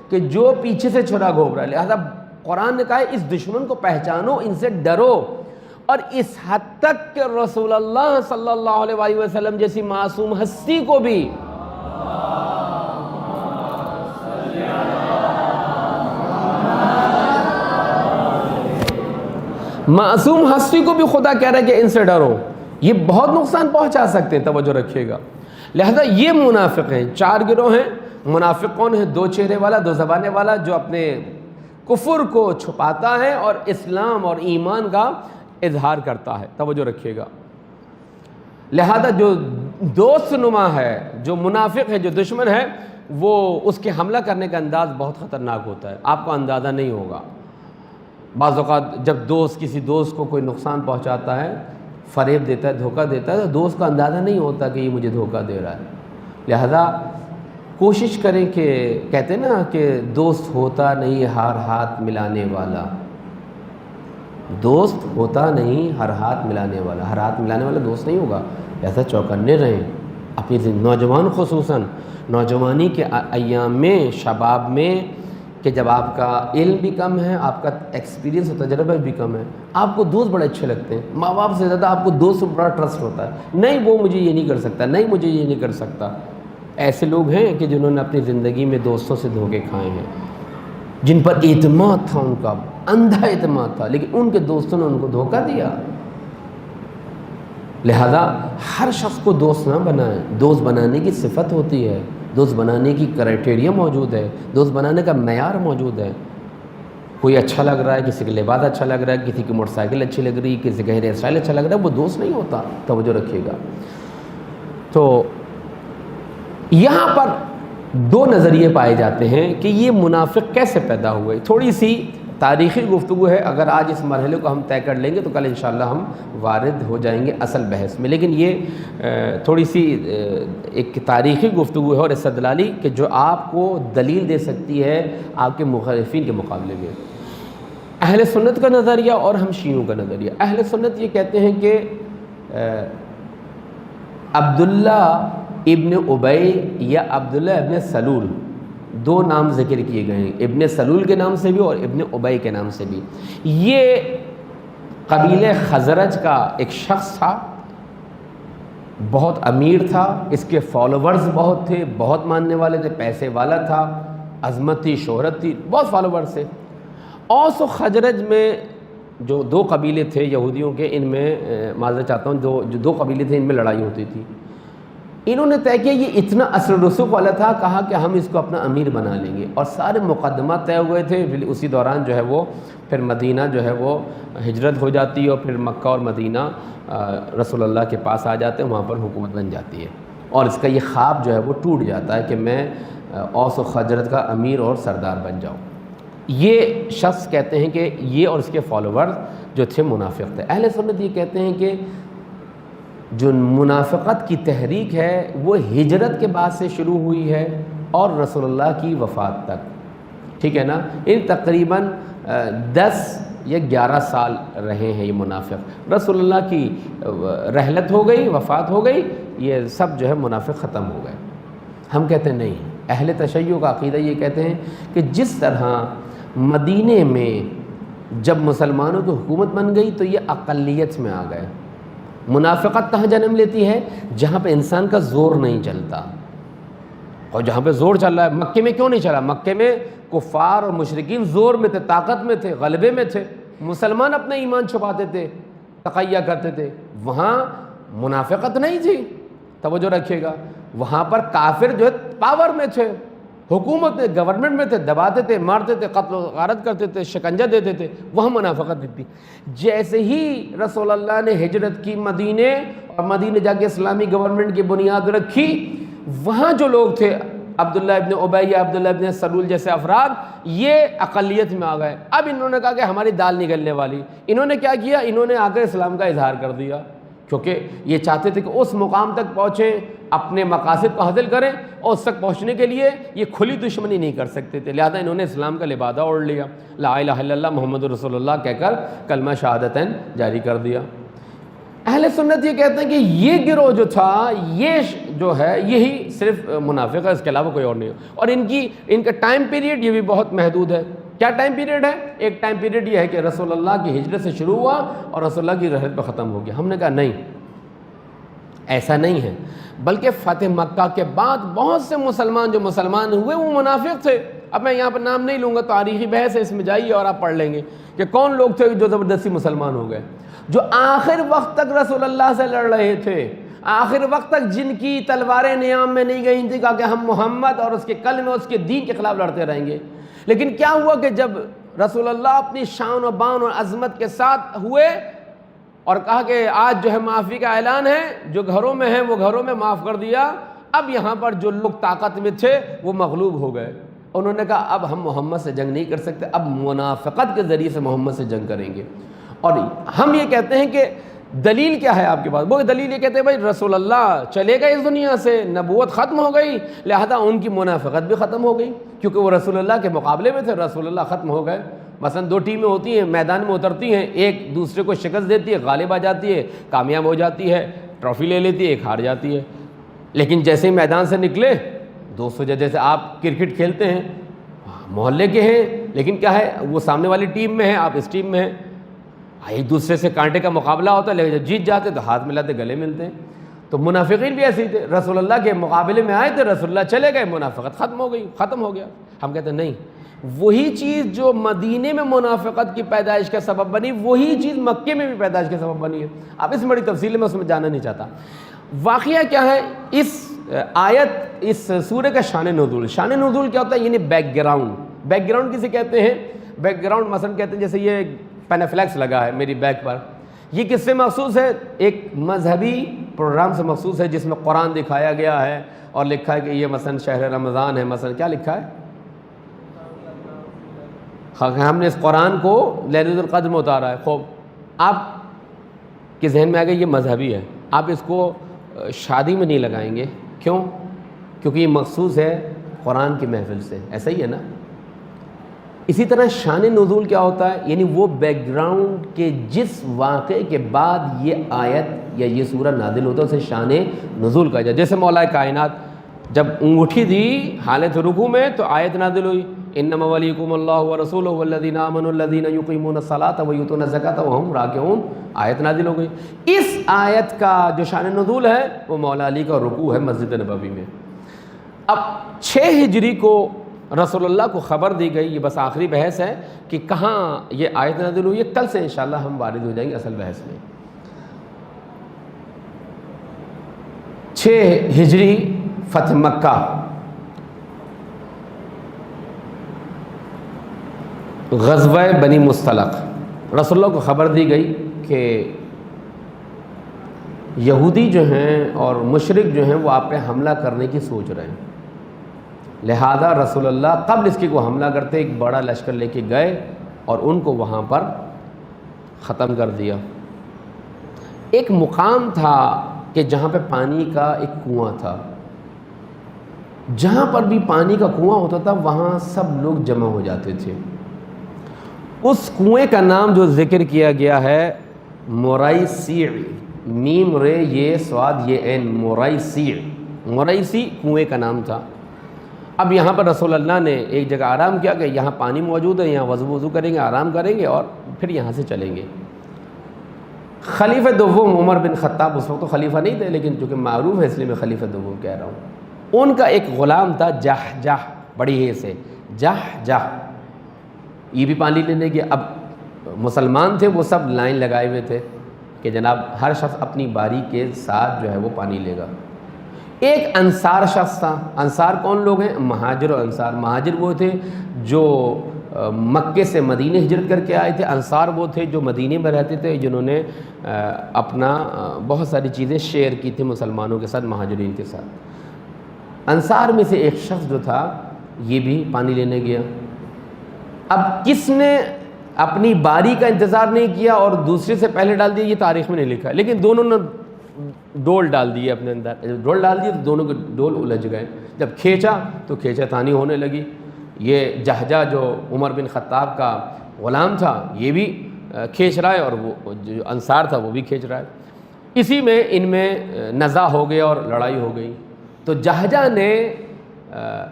کہ جو پیچھے سے چھرا گھونپ رہا ہے۔ لہذا قرآن نے کہا ہے اس دشمن کو پہچانو، ان سے ڈرو، اور اس حد تک کہ رسول اللہ صلی اللہ علیہ وسلم جیسی معصوم ہستی کو بھی خدا کہہ رہا ہے کہ ان سے ڈرو، یہ بہت نقصان پہنچا سکتے ہیں۔ توجہ رکھیے گا۔ لہذا یہ منافق ہیں، 4 گروہ ہیں۔ منافق کون ہے؟ 2 چہرے والا، 2 زبانیں والا، جو اپنے کفر کو چھپاتا ہے اور اسلام اور ایمان کا اظہار کرتا ہے۔ توجہ رکھیے گا۔ لہذا جو دوست نما ہے، جو منافق ہے، جو دشمن ہے، وہ اس کے حملہ کرنے کا انداز بہت خطرناک ہوتا ہے، آپ کو اندازہ نہیں ہوگا۔ بعض اوقات جب دوست کسی دوست کو کوئی نقصان پہنچاتا ہے، فریب دیتا ہے، دھوکہ دیتا ہے، تو دوست کا اندازہ نہیں ہوتا کہ یہ مجھے دھوکہ دے رہا ہے۔ لہذا کوشش کریں کہ کہتے ہیں نا کہ دوست ہوتا نہیں ہر ہاتھ ملانے والا، دوست ہوتا نہیں ہر ہاتھ ملانے والا، ہر ہاتھ ملانے والا دوست نہیں ہوگا۔ لہذا چوکنے رہیں اپنی نوجوان، خصوصاً نوجوانی کے ایام میں، شباب میں، کہ جب آپ کا علم بھی کم ہے، آپ کا ایکسپیرینس اور تجربہ بھی کم ہے، آپ کو دوست بڑے اچھے لگتے ہیں، ماں باپ سے زیادہ آپ کو دوست سے بڑا ٹرسٹ ہوتا ہے۔ نہیں وہ مجھے یہ نہیں کر سکتا، نہیں مجھے یہ نہیں کر سکتا۔ ایسے لوگ ہیں کہ جنہوں نے اپنی زندگی میں دوستوں سے دھوکے کھائے ہیں، جن پر اعتماد تھا، ان کا اندھا اعتماد تھا، لیکن ان کے دوستوں نے ان کو دھوکہ دیا۔ لہذا ہر شخص کو دوست نہ بنائیں۔ دوست بنانے کی صفت ہوتی ہے، دوست بنانے کی کرائٹیریا موجود ہے، دوست بنانے کا معیار موجود ہے۔ کوئی اچھا لگ رہا ہے، کسی کا لباس اچھا لگ رہا ہے، کسی کی موٹر سائیکل اچھی لگ رہی ہے، کسی کا ہیئر اسٹائل اچھا لگ رہا ہے، وہ دوست نہیں ہوتا۔ توجہ رکھیے گا۔ تو یہاں پر 2 نظریے پائے جاتے ہیں کہ یہ منافق کیسے پیدا ہوئے۔ تھوڑی سی تاریخی گفتگو ہے، اگر آج اس مرحلے کو ہم طے کر لیں گے تو کل انشاءاللہ ہم وارد ہو جائیں گے اصل بحث میں، لیکن یہ تھوڑی سی ایک تاریخی گفتگو ہے اور استدلالی کہ جو آپ کو دلیل دے سکتی ہے آپ کے مخالفین کے مقابلے میں۔ اہل سنت کا نظریہ اور ہم شیعوں کا نظریہ۔ اہل سنت یہ کہتے ہیں کہ عبداللہ ابن ابی یا عبداللہ ابن سلول، 2 نام ذکر کیے گئے ہیں، ابن سلول کے نام سے بھی اور ابن ابی کے نام سے بھی۔ یہ قبیلہ خزرج کا ایک شخص تھا، بہت امیر تھا، اس کے فالوورز بہت تھے، بہت ماننے والے تھے، پیسے والا تھا، عظمت تھی، شہرت تھی، بہت فالوورز تھے۔ اوس و خزرج میں جو 2 قبیلے تھے یہودیوں کے، ان میں معذرت چاہتا ہوں، جو 2 قبیلے تھے ان میں لڑائی ہوتی تھی۔ انہوں نے طے کیا، یہ اتنا اثر رسوخ والا تھا، کہا کہ ہم اس کو اپنا امیر بنا لیں گے، اور سارے مقدمات طے ہوئے تھے۔ اسی دوران جو ہے وہ پھر مدینہ جو ہے وہ ہجرت ہو جاتی ہے، اور پھر مکہ اور مدینہ رسول اللہ کے پاس آ جاتے ہیں، وہاں پر حکومت بن جاتی ہے، اور اس کا یہ خواب جو ہے وہ ٹوٹ جاتا ہے کہ میں اوس و خزرج کا امیر اور سردار بن جاؤں۔ یہ شخص کہتے ہیں کہ یہ اور اس کے فالوور جو تھے منافق تھے۔ اہل سنت یہ کہتے ہیں کہ جو منافقت کی تحریک ہے وہ ہجرت کے بعد سے شروع ہوئی ہے اور رسول اللہ کی وفات تک، ٹھیک ہے نا۔ ان تقریباً 10 یا 11 سال رہے ہیں یہ منافق۔ رسول اللہ کی رحلت ہو گئی، وفات ہو گئی، یہ سب جو ہے منافق ختم ہو گئے۔ ہم کہتے ہیں نہیں، اہل تشیع کا عقیدہ یہ کہتے ہیں کہ جس طرح مدینے میں جب مسلمانوں کی حکومت بن گئی تو یہ اقلیت میں آ گئے۔ منافقت کہاں جنم لیتی ہے؟ جہاں پہ انسان کا زور نہیں چلتا، اور جہاں پہ زور چل رہا ہے، مکے میں کیوں نہیں چلا؟ مکے میں کفار اور مشرکین زور میں تھے، طاقت میں تھے، غلبے میں تھے، مسلمان اپنے ایمان چھپاتے تھے، تقیہ کرتے تھے، وہاں منافقت نہیں تھی۔ توجہ رکھیے گا، وہاں پر کافر جو ہے پاور میں تھے، حکومت میں، گورنمنٹ میں تھے، دباتے تھے، مارتے تھے، قتل و غارت کرتے تھے، شکنجہ دیتے تھے، وہاں منافقت نہیں تھی۔ جیسے ہی رسول اللہ نے ہجرت کی مدینے، اور مدینے جا کے اسلامی گورنمنٹ کی بنیاد رکھی، وہاں جو لوگ تھے عبداللہ ابن ابی، عبداللہ ابن سلول جیسے افراد، یہ اقلیت میں آ گئے۔ اب انہوں نے کہا کہ ہماری دال نگلنے والی، انہوں نے کیا کیا؟ انہوں نے آ کر اسلام کا اظہار کر دیا، کیونکہ یہ چاہتے تھے کہ اس مقام تک پہنچیں، اپنے مقاصد کو حاصل کریں، اور اس تک پہنچنے کے لیے یہ کھلی دشمنی نہیں کر سکتے تھے، لہذا انہوں نے اسلام کا لبادہ اوڑھ لیا، لا الہ الا اللہ محمد رسول اللہ کہہ کر کلمہ شہادتین جاری کر دیا۔ اہل سنت یہ کہتے ہیں کہ یہ گروہ جو تھا، یہ جو ہے یہی صرف منافق ہے، اس کے علاوہ کوئی اور نہیں ہے، اور ان کا ٹائم پیریڈ یہ بھی بہت محدود ہے۔ کیا ٹائم پیریڈ ہے؟ ایک ٹائم پیریڈ یہ ہے کہ رسول اللہ کی ہجرت سے شروع ہوا اور رسول اللہ کی رحلت پہ ختم ہو گیا۔ ہم نے کہا نہیں، ایسا نہیں ہے، بلکہ فتح مکہ کے بعد بہت سے مسلمان جو مسلمان ہوئے وہ منافق تھے۔ اب میں یہاں پر نام نہیں لوں گا، تاریخی بحث ہے، اس میں جائیے اور آپ پڑھ لیں گے کہ کون لوگ تھے جو زبردستی مسلمان ہو گئے، جو آخر وقت تک رسول اللہ سے لڑ رہے تھے، آخر وقت تک جن کی تلواریں نیام میں نہیں گئی تھیں، کہا کہ ہم محمد اور اس کے کلمے اور اس کے دین کے خلاف لڑتے رہیں گے۔ لیکن کیا ہوا کہ جب رسول اللہ اپنی شان و بان اور عظمت کے ساتھ ہوئے اور کہا کہ آج جو ہے معافی کا اعلان ہے، جو گھروں میں ہیں وہ گھروں میں معاف کر دیا، اب یہاں پر جو لوگ طاقت میں تھے وہ مغلوب ہو گئے، انہوں نے کہا اب ہم محمد سے جنگ نہیں کر سکتے، اب منافقت کے ذریعے سے محمد سے جنگ کریں گے۔ اور ہم یہ کہتے ہیں کہ دلیل کیا ہے آپ کے پاس؟ وہ دلیل یہ کہتے ہیں بھائی رسول اللہ چلے گئے اس دنیا سے، نبوت ختم ہو گئی، لہذا ان کی منافقت بھی ختم ہو گئی، کیونکہ وہ رسول اللہ کے مقابلے میں تھے، رسول اللہ ختم ہو گئے۔ مثلا دو ٹیمیں ہوتی ہیں، میدان میں اترتی ہیں، ایک دوسرے کو شکست دیتی ہے، غالب آ جاتی ہے، کامیاب ہو جاتی ہے، ٹرافی لے لیتی ہے، ایک ہار جاتی ہے۔ لیکن جیسے ہی میدان سے نکلے، دوستوں جیسے آپ کرکٹ کھیلتے ہیں، محلے کے ہیں، لیکن کیا ہے وہ سامنے والی ٹیم میں ہے، آپ اس ٹیم میں ہیں، ایک دوسرے سے کانٹے کا مقابلہ ہوتا ہے، لیکن جب جیت جاتے تو ہاتھ ملاتے، گلے ملتے ہیں۔ تو منافقین بھی ایسے ہی تھے، رسول اللہ کے مقابلے میں آئے تھے، رسول اللہ چلے گئے، منافقت ختم ہو گئی، ختم ہو گیا۔ ہم کہتے ہیں نہیں، وہی چیز جو مدینے میں منافقت کی پیدائش کا سبب بنی، وہی چیز مکے میں بھی پیدائش کا سبب بنی ہے۔ اب اس بڑی تفصیل میں اس میں جانا نہیں چاہتا۔ واقعہ کیا ہے اس آیت، اس سورہ کا شان نزول؟ شان نزول کیا ہوتا ہے؟ یعنی بیک گراؤنڈ۔ بیک گراؤنڈ کسے کہتے ہیں؟ بیک گراؤنڈ مثلا کہتے ہیں جیسے یہ پینافلیکس لگا ہے میری بیک پر، یہ کس سے مخصوص ہے؟ ایک مذہبی پروگرام سے مخصوص ہے، جس میں قرآن دکھایا گیا ہے اور لکھا ہے کہ یہ مثلا شہر رمضان ہے، مثلا کیا لکھا ہے؟ ہم نے اس قرآن کو لیلۃ القدر میں اتارا ہے۔ خوب، آپ کے ذہن میں آ گیا یہ مذہبی ہے، آپ اس کو شادی میں نہیں لگائیں گے، کیوں؟ کیونکہ یہ مخصوص ہے قرآن کی محفل سے، ایسا ہی ہے نا؟ اسی طرح شان نزول کیا ہوتا ہے؟ یعنی وہ بیک گراؤنڈ کے جس واقعے کے بعد یہ آیت یا یہ سورہ نازل ہوتا ہے اسے شان نزول کہا جائے۔ جیسے مولا کائنات جب انگوٹھی دی حالت رکوع میں تو آیت نازل ہوئی، انما ولیکم اللہ ورسولہ والذین آمنوا الذین یقیمون الصلاۃ ویؤتون الزکاۃ وہم راکعون، آیت نازل ہو گئی۔ اس آیت کا جو شان نزول ہے وہ مولا علی کا رکوع ہے مسجد نبوی میں۔ اب 6 ہجری کو رسول اللہ کو خبر دی گئی، یہ بس آخری بحث ہے کہ کہاں یہ آیت نازل ہوئی ہے، کل سے انشاءاللہ ہم وارد ہو جائیں گے اصل بحث میں۔ 6 ہجری فتح مکہ، غزوہ بنی مصطلق، رسول اللہ کو خبر دی گئی کہ یہودی جو ہیں اور مشرک جو ہیں وہ آپ پہ حملہ کرنے کی سوچ رہے ہیں، لہذا رسول اللہ قبل اس کی کو حملہ کرتے ایک بڑا لشکر لے کے گئے اور ان کو وہاں پر ختم کر دیا۔ ایک مقام تھا کہ جہاں پہ پانی کا ایک کنواں تھا، جہاں پر بھی پانی کا کنواں ہوتا تھا وہاں سب لوگ جمع ہو جاتے تھے۔ اس کنویں کا نام جو ذکر کیا گیا ہے مریسی، میم رے یہ سواد یہ عین، مریسی، مریسی کنویں کا نام تھا۔ اب یہاں پر رسول اللہ نے ایک جگہ آرام کیا کہ یہاں پانی موجود ہے، یہاں وضو کریں گے، آرام کریں گے اور پھر یہاں سے چلیں گے۔ خلیفہ دوم عمر بن خطاب اس وقت تو خلیفہ نہیں تھے، لیکن چونکہ معروف ہے اس لیے میں خلیفہ دوم کہہ رہا ہوں، ان کا ایک غلام تھا جہجہ، بڑی ہے سے جہجہ، یہ بھی پانی لینے گیا۔ اب مسلمان تھے، وہ سب لائن لگائے ہوئے تھے کہ جناب ہر شخص اپنی باری کے ساتھ جو ہے وہ پانی لے گا۔ ایک انصار شخص تھا، انصار کون لوگ ہیں؟ مہاجر و انصار۔ مہاجر وہ تھے جو مکے سے مدینے ہجرت کر کے آئے تھے، انصار وہ تھے جو مدینے میں رہتے تھے، جنہوں نے اپنا بہت ساری چیزیں شیئر کی تھی مسلمانوں کے ساتھ، مہاجرین کے ساتھ۔ انصار میں سے ایک شخص جو تھا یہ بھی پانی لینے گیا۔ اب کس نے اپنی باری کا انتظار نہیں کیا اور دوسرے سے پہلے ڈال دیا، یہ تاریخ میں نہیں لکھا، لیکن دونوں نے ڈول ڈال دیے اپنے اندر۔ جب ڈول ڈال دیے تو دونوں کے ڈول الجھ گئے، جب کھینچا تو کھینچا تانی ہونے لگی۔ یہ جہجہ جو عمر بن خطاب کا غلام تھا یہ بھی کھینچ رہا ہے اور وہ جو انصار تھا وہ بھی کھینچ رہا ہے۔ اسی میں ان میں نزاع ہو گیا اور لڑائی ہو گئی، تو جہجہ نے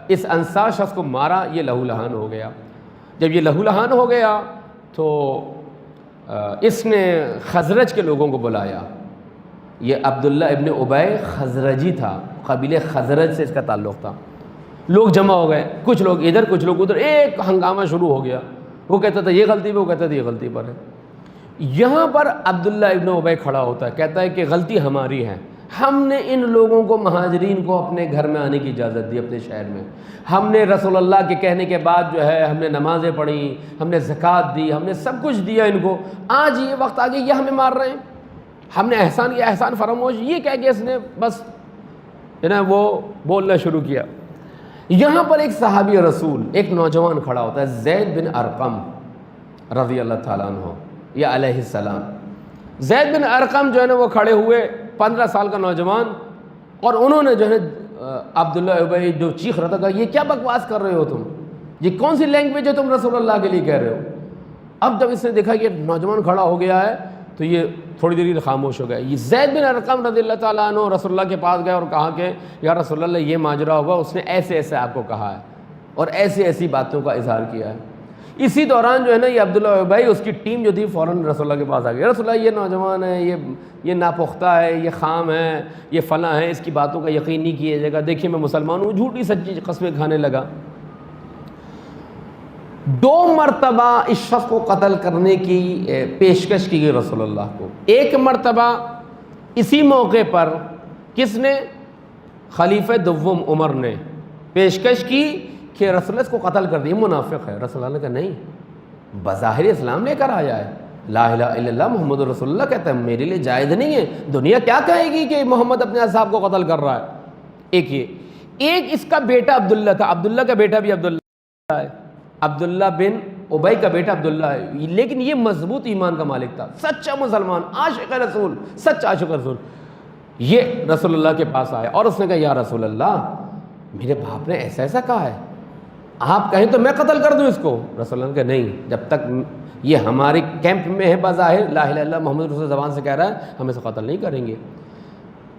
اس انصار شخص کو مارا، یہ لہو لہان ہو گیا۔ جب یہ لہو لہان ہو گیا تو اس نے خزرج کے لوگوں کو بلایا۔ یہ عبداللہ ابن ابی خزرجی تھا، قبیلے خزرج سے اس کا تعلق تھا۔ لوگ جمع ہو گئے، کچھ لوگ ادھر کچھ لوگ ادھر، ایک ہنگامہ شروع ہو گیا۔ وہ کہتا تھا یہ غلطی پہ، وہ کہتا تھا یہ غلطی پر ہے۔ یہاں پر عبداللہ ابن ابی کھڑا ہوتا ہے، کہتا ہے کہ غلطی ہماری ہے، ہم نے ان لوگوں کو، مہاجرین کو اپنے گھر میں آنے کی اجازت دی، اپنے شہر میں۔ ہم نے رسول اللہ کے کہنے کے بعد جو ہے ہم نے نمازیں پڑھیں، ہم نے زکوٰۃ دی، ہم نے سب کچھ دیا ان کو، آج یہ وقت آ گیا یہ ہمیں مار رہے ہیں، ہم نے احسان کیا، احسان فراموش، یہ کہہ کے اس نے بس وہ بولنا شروع کیا۔ یہاں پر ایک صحابی رسول، ایک نوجوان کھڑا ہوتا ہے، زید بن ارقم رضی اللہ تعالیٰ عنہ یا علیہ السلام۔ زید بن ارقم جو ہے نا وہ کھڑے ہوئے، 15 سال کا نوجوان، اور انہوں نے جو ہے عبداللہ ابی جو چیخ رہا تھا، یہ کیا بکواس کر رہے ہو تم، یہ کون سی لینگویج ہے تم رسول اللہ کے لیے کہہ رہے ہو۔ اب جب اس نے دیکھا کہ نوجوان کھڑا ہو گیا ہے تو یہ تھوڑی دیر خاموش ہو گیا۔ یہ زید بن ارقم رضی اللہ تعالیٰ عنہ رسول اللہ کے پاس گئے اور کہا کہ یا رسول اللہ یہ ماجرا ہوا، اس نے ایسے ایسے آپ کو کہا ہے اور ایسی ایسی باتوں کا اظہار کیا ہے۔ اسی دوران جو ہے نا یہ عبداللہ ابی اس کی ٹیم جو تھی فوراً رسول اللہ کے پاس آ گئی، رسول اللہ یہ نوجوان ہے، یہ ناپختہ ہے، یہ خام ہے، یہ فلاں ہے، اس کی باتوں کا یقین نہیں کیا جائے گا، دیکھیے میں مسلمان ہوں، جھوٹی سچی قسمیں کھانے لگا۔ 2 مرتبہ اس شخص کو قتل کرنے کی پیشکش کی گئی رسول اللہ کو۔ ایک مرتبہ اسی موقع پر کس نے؟ خلیفہ دوم عمر نے پیشکش کی کہ رسول اللہ اس کو قتل کر دیا، منافق ہے۔ رسول اللہ نے کہا نہیں، بظاہر اسلام لے کر آیا ہے، لا الہ الا اللہ محمد رسول اللہ کہتا ہے، میرے لیے جائز نہیں ہے، دنیا کیا کہے گی کہ محمد اپنے اصحاب کو قتل کر رہا ہے۔ ایک اس کا بیٹا عبداللہ تھا، عبداللہ کا بیٹا بھی عبداللہ ہے، عبداللہ بن ابی کا بیٹا عبداللہ ہے، لیکن یہ مضبوط ایمان کا مالک تھا، سچا مسلمان، عاشق رسول، سچا عاشق رسول۔ یہ رسول اللہ کے پاس آیا اور اس نے کہا یا رسول اللہ میرے باپ نے ایسا ایسا کہا ہے، آپ کہیں تو میں قتل کر دوں اس کو۔ رسول اللہ نے کہا نہیں، جب تک یہ ہمارے کیمپ میں ہے بظاہر لا الہ الا اللہ محمد رسول اللہ زبان سے کہہ رہا ہے، ہم اسے قتل نہیں کریں گے۔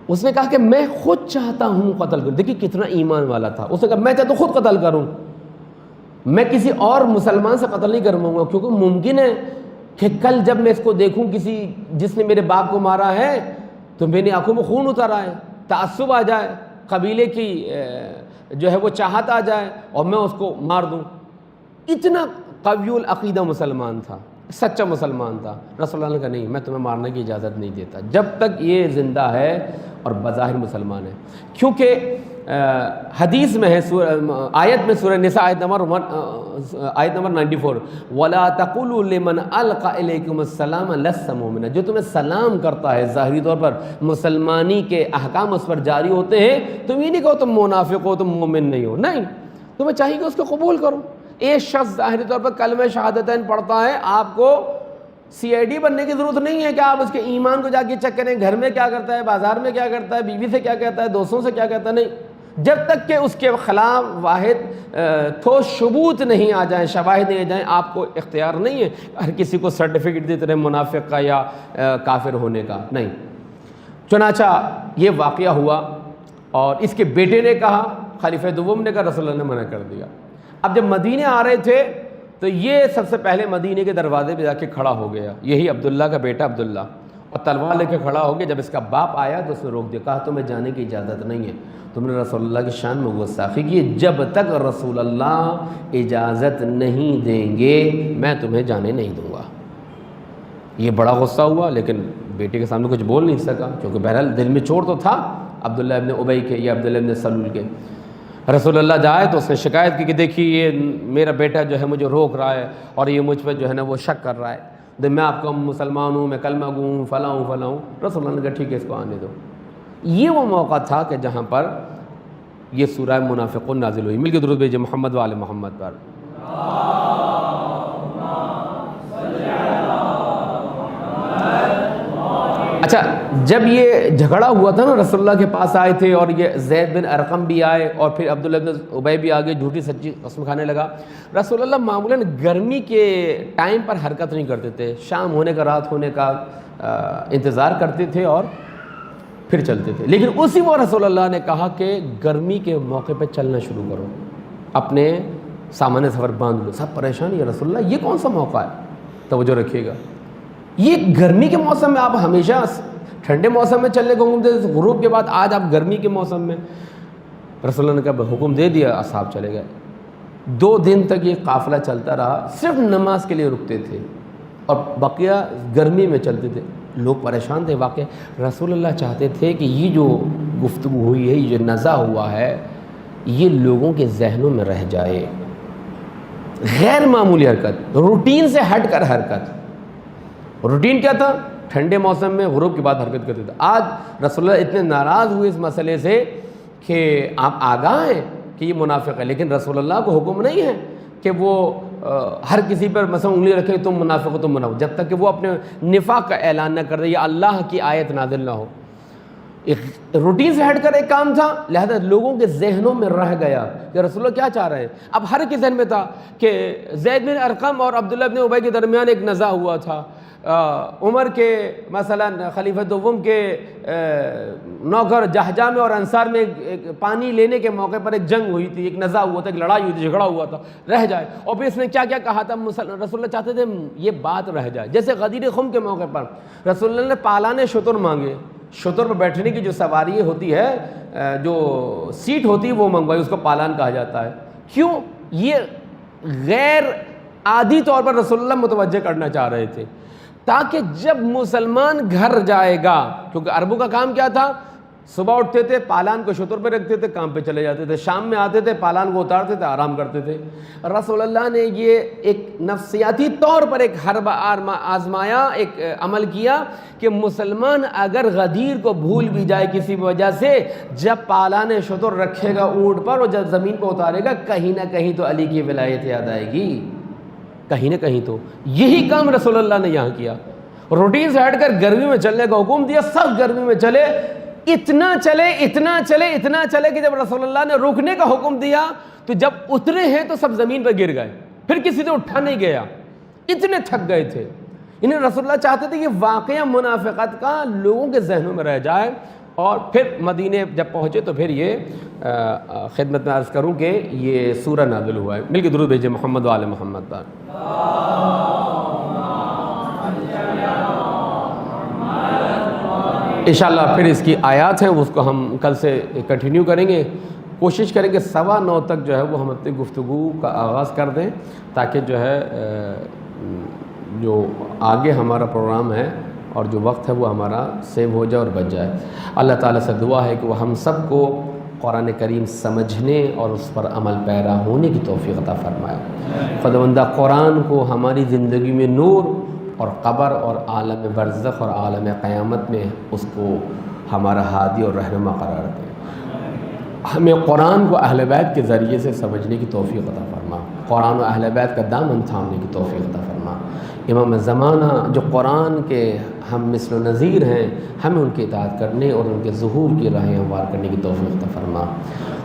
اس نے کہا کہ میں خود چاہتا ہوں قتل کروں، دیکھیے کتنا ایمان والا تھا۔ اس نے کہا میں چاہتا ہوں خود قتل کروں، میں کسی اور مسلمان سے قتل نہیں کروں گا، کیونکہ ممکن ہے کہ کل جب میں اس کو دیکھوں کسی جس نے میرے باپ کو مارا ہے تو میری آنکھوں میں خون اتر آئے، تعصب آ جائے، قبیلے کی جو ہے وہ چاہت آ جائے اور میں اس کو مار دوں۔ اتنا قوی العقیدہ مسلمان تھا، سچا مسلمان تھا۔ رسول اللہ نے کہا نہیں، میں تمہیں مارنے کی اجازت نہیں دیتا جب تک یہ زندہ ہے اور بظاہر مسلمان ہے، کیونکہ حدیث میں ہے آیت میں سورہ نساء آیت نمبر 94 وَلَا تَقُولُوا لِمَنْ أَلْقَى إِلَيْكُمُ السَّلَامَ لَسْتَ مُؤْمِنًا، جو تمہیں سلام کرتا ہے ظاہری طور پر مسلمانی کے احکام اس پر جاری ہوتے ہیں، تم یہ نہیں کہو تم منافق ہو، تم مومن نہیں ہو، نہیں، تمہیں چاہیے کہ اس کو قبول کرو۔ ایک شخص ظاہری طور پر کلمہ شہادتین پڑھتا ہے، آپ کو CID بننے کی ضرورت نہیں ہے کہ آپ اس کے ایمان کو جا کے چیک کریں، گھر میں کیا کرتا ہے، بازار میں کیا کرتا ہے، بیوی سے کیا کہتا ہے، دوستوں سے کیا کہتا ہے، نہیں، جب تک کہ اس کے خلاف واحد ٹھوس ثبوت نہیں آ جائیں، شواہد نہیں آ جائیں، آپ کو اختیار نہیں ہے ہر کسی کو سرٹیفکیٹ دیتے رہے منافق کا یا کافر ہونے کا، نہیں۔ چنانچہ یہ واقعہ ہوا اور اس کے بیٹے نے کہا، خلیفہ دوم نے کہا، رسول اللہ نے منع کر دیا۔ اب جب مدینے آ رہے تھے تو یہ سب سے پہلے مدینے کے دروازے پہ جا کے کھڑا ہو گیا، یہی عبداللہ کا بیٹا عبداللہ، اور تلوار لے کے کھڑا ہو گیا۔ جب اس کا باپ آیا تو اس نے روک دیا، کہا تمہیں جانے کی اجازت نہیں ہے، تم نے رسول اللہ کی شان میں گستاخی کی، جب تک رسول اللہ اجازت نہیں دیں گے میں تمہیں جانے نہیں دوں گا۔ یہ بڑا غصہ ہوا، لیکن بیٹے کے سامنے کچھ بول نہیں سکا، کیونکہ بہرحال دل میں چوٹ تو تھا عبداللہ ابن ابی کے یا عبداللہ ابن سلول کے۔ رسول اللہ جائے تو اس نے شکایت کی کہ دیکھیے یہ میرا بیٹا جو ہے مجھے روک رہا ہے اور یہ مجھ پہ جو ہے نا وہ شک کر رہا ہے، میں آپ کا مسلمان ہوں، میں کلمہ گو ہوں، فلاں ہوں فلاں ہوں۔ رسول اللہ نے کہا ٹھیک ہے اس کو آنے دو۔ یہ وہ موقع تھا کہ جہاں پر یہ سورہ منافقون نازل ہوئی۔ مل کے درود بھیجئے محمد و آل محمد پر۔ اچھا، جب یہ جھگڑا ہوا تھا نا، رسول اللہ کے پاس آئے تھے اور یہ زید بن ارقم بھی آئے اور پھر عبداللہ بن ابی بھی آگے جھوٹی سچی قسم کھانے لگا۔ رسول اللہ معمولاً گرمی کے ٹائم پر حرکت نہیں کرتے تھے، شام ہونے کا رات ہونے کا انتظار کرتے تھے اور پھر چلتے تھے، لیکن اسی وہ رسول اللہ نے کہا کہ گرمی کے موقع پہ چلنا شروع کرو، اپنے سامان سفر باندھ لو۔ سب پریشان، یا رسول اللہ یہ کون سا موقع ہے؟ توجہ رکھیے گا، یہ گرمی کے موسم میں آپ ہمیشہ ٹھنڈے موسم میں چلنے کو حکم دے، غروب کے بعد آج آپ گرمی کے موسم میں۔ رسول اللہ نے کہا حکم دے دیا، اصحاب چلے گئے۔ 2 دن تک یہ قافلہ چلتا رہا، صرف نماز کے لیے رکتے تھے اور بقیہ گرمی میں چلتے تھے۔ لوگ پریشان تھے، واقع رسول اللہ چاہتے تھے کہ یہ جو گفتگو ہوئی ہے، یہ جو نزاع ہوا ہے، یہ لوگوں کے ذہنوں میں رہ جائے۔ غیر معمولی حرکت، روٹین سے ہٹ کر حرکت۔ روٹین کیا تھا؟ ٹھنڈے موسم میں غروب کے بعد حرکت کرتے تھے۔ آج رسول اللہ اتنے ناراض ہوئے اس مسئلے سے کہ آپ آگاہ ہیں کہ یہ منافق ہے، لیکن رسول اللہ کو حکم نہیں ہے کہ وہ ہر کسی پر مثلا انگلی رکھے تم منافق ہو تم منافق، جب تک کہ وہ اپنے نفاق کا اعلان نہ کر دے یا اللہ کی آیت نازل نہ ہو۔ ایک روٹین سے ہٹ کر ایک کام تھا، لہذا لوگوں کے ذہنوں میں رہ گیا کہ رسول اللہ کیا چاہ رہے ہیں۔ اب ہر کے ذہن میں تھا کہ زید بن ارقم اور عبداللہ بن ابی کے درمیان ایک نزاع ہوا تھا، عمر کے مثلا خلیفہ دوم کے نوکر جہجہ میں اور انصار میں ایک پانی لینے کے موقع پر ایک جنگ ہوئی تھی، ایک نزاع ہوا تھا، ایک لڑائی ہوئی تھی، جھگڑا ہوا تھا، رہ جائے۔ اور پھر اس نے کیا کیا کہا تھا، رسول اللہ چاہتے تھے یہ بات رہ جائے۔ جیسے غدیر خم کے موقع پر رسول اللہ نے پالان شتر مانگے، شتر پر بیٹھنے کی جو سواری ہوتی ہے، جو سیٹ ہوتی ہے وہ منگوائی، اس کو پالان کہا جاتا ہے۔ کیوں؟ یہ غیر عادی طور پر رسول اللہ متوجہ کرنا چاہ رہے تھے، تاکہ جب مسلمان گھر جائے گا، کیونکہ عربوں کا کام کیا تھا، صبح اٹھتے تھے پالان کو شتر پہ رکھتے تھے، کام پہ چلے جاتے تھے، شام میں آتے تھے پالان کو اتارتے تھے، آرام کرتے تھے۔ رسول اللہ نے یہ ایک نفسیاتی طور پر ایک حربہ آزمایا، ایک عمل کیا کہ مسلمان اگر غدیر کو بھول بھی جائے کسی وجہ سے، جب پالان شتر رکھے گا اونٹ پر اور جب زمین پہ اتارے گا، کہیں نہ کہیں تو علی کی ولایت یاد آئے گی، کہیں نہ کہیں تو۔ یہی کام رسول اللہ نے یہاں کیا، روٹین سے ہٹ کر گرمی میں چلنے کا حکم دیا۔ سب گرمی میں چلے، اتنا چلے کہ جب رسول اللہ نے رکنے کا حکم دیا تو جب اترے ہیں تو سب زمین پہ گر گئے، پھر کسی سے اٹھا نہیں گیا، اتنے تھک گئے تھے۔ انہیں رسول اللہ چاہتے تھے کہ واقعہ منافقت کا لوگوں کے ذہنوں میں رہ جائے۔ اور پھر مدینے جب پہنچے تو پھر یہ خدمت میں عرض کروں کہ یہ سورہ نازل ہوا ہے۔ مل کے درود بھیجئے محمد و آل محمد پر۔ انشاءاللہ پھر اس کی آیات ہیں، اس کو ہم کل سے کنٹینیو کریں گے، کوشش کریں کہ 9:15 تک جو ہے وہ ہم اپنی گفتگو کا آغاز کر دیں، تاکہ جو ہے جو آگے ہمارا پروگرام ہے اور جو وقت ہے وہ ہمارا سیو ہو جائے اور بچ جائے۔ اللہ تعالیٰ سے دعا ہے کہ وہ ہم سب کو قرآن کریم سمجھنے اور اس پر عمل پیرا ہونے کی توفیق عطا فرمائے۔ خداوندہ قرآن کو ہماری زندگی میں نور اور قبر اور عالم برزخ اور عالم قیامت میں اس کو ہمارا ہادی اور رہنما قرار دے۔ ہمیں قرآن کو اہل بیت کے ذریعے سے سمجھنے کی توفیق عطا فرما، قرآن و اہل بیت کا دامن تھامنے کی توفیق عطا فرما۔ امام زمانہ جو قرآن کے ہم مثل و نظیر ہیں، ہمیں ان کی اطاعت کرنے اور ان کے ظہور کی راہیں ہموار کرنے کی توفیق عطا فرما۔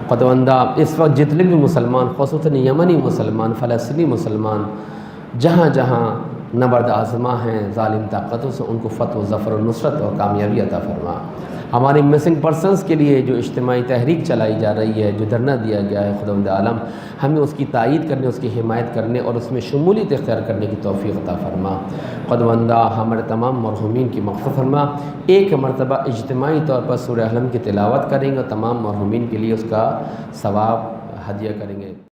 خداوندہ اس وقت جتنے بھی مسلمان، خصوصاً یمنی مسلمان، فلسطینی مسلمان، جہاں جہاں نبرد آزما ہیں ظالم طاقتوں سے، ان کو فتح و ظفر و نصرت اور کامیابی عطا فرما۔ ہماری مسنگ پرسنز کے لیے جو اجتماعی تحریک چلائی جا رہی ہے، جو دھرنا دیا گیا ہے، خداوند عالم ہمیں اس کی تائید کرنے، اس کی حمایت کرنے اور اس میں شمولیت اختیار کرنے کی توفیق عطا فرما۔ خداوندہ ہمارے تمام مرحومین کی مغفرت فرما۔ ایک مرتبہ اجتماعی طور پر سورہ الحمد کی تلاوت کریں گے اور تمام مرحومین کے لیے اس کا ثواب ہدیہ کریں گے۔